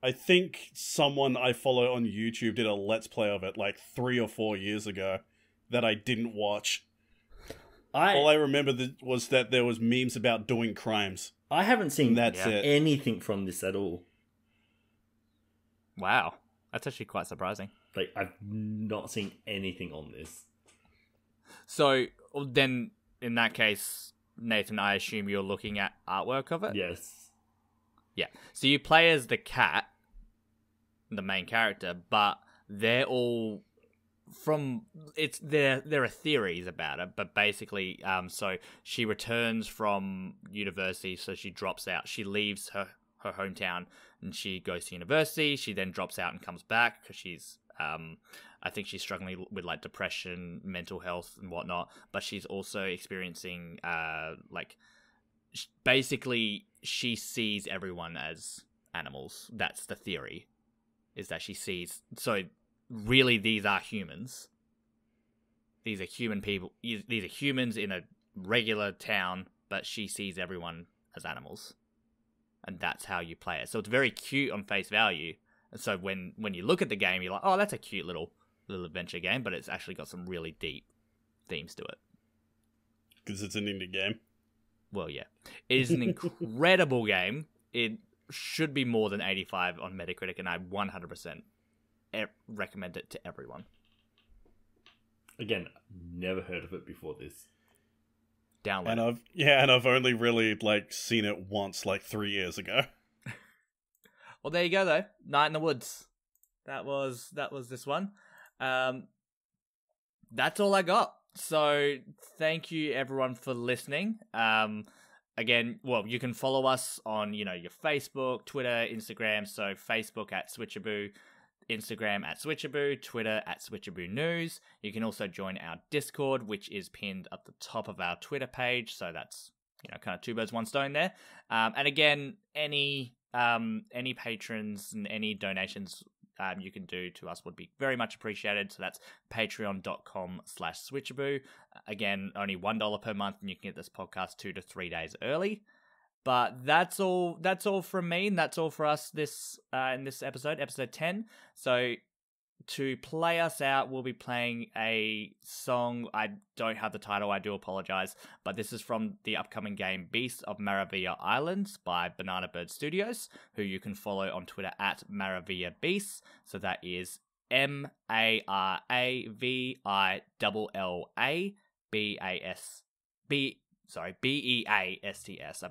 I think someone I follow on YouTube did a Let's Play of it 3 or 4 years ago that I didn't watch. All I remember was that there was memes about doing crimes. I haven't seen That's it. anything from this at all. Wow. That's actually quite surprising. I've not seen anything on this. So, then, in that case, Nathan, I assume you're looking at artwork of it? Yes. Yeah. So you play as the cat, the main character, but they're all there are theories about it, but basically, so she returns from university, so she drops out. She leaves her her hometown, and she goes to university. She then drops out and comes back because she's, I think she's struggling with like depression, mental health, and whatnot. But she's also experiencing, basically, she sees everyone as animals. That's the theory, is that she sees. So really, these are humans. These are human people. These are humans in a regular town, but she sees everyone as animals. And that's how you play it. So it's very cute on face value. And so when you look at the game, you're like, oh, that's a cute little adventure game, but it's actually got some really deep themes to it. Because it's an indie game. Well, yeah. It is an incredible game. It should be more than 85 on Metacritic, and I 100% recommend it to everyone. Again, never heard of it before this. Download. And I've only really seen it once 3 years ago. Well, there you go though. Night in the Woods. That was this one. That's all I got. So thank you everyone for listening. Again, well, you can follow us on your Facebook, Twitter, Instagram. So Facebook at Switchaboo, Instagram at Switchaboo, Twitter at Switchaboo News. You can also join our Discord, which is pinned at the top of our Twitter page. So that's kind of two birds, one stone there. And again, any patrons and any donations you can do to us would be very much appreciated. So that's patreon.com/Switchaboo. Again, only $1 per month, and you can get this podcast 2 to 3 days early. But that's all from me, and that's all for us this in this episode 10. So to play us out, we'll be playing a song. I don't have the title, I do apologize, but this is from the upcoming game Beasts of Maravilla Islands by Banana Bird Studios, who you can follow on Twitter at Maravilla Beasts. So that is Beasts. I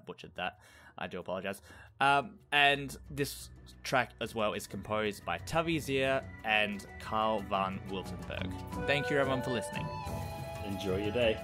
butchered that. I do apologize. And this track as well is composed by Tavi, Zeir and Carl van Wiltenburg. Thank you everyone for listening. Enjoy your day.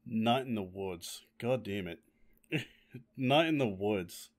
Night in the Woods. God damn it. Night in the Woods.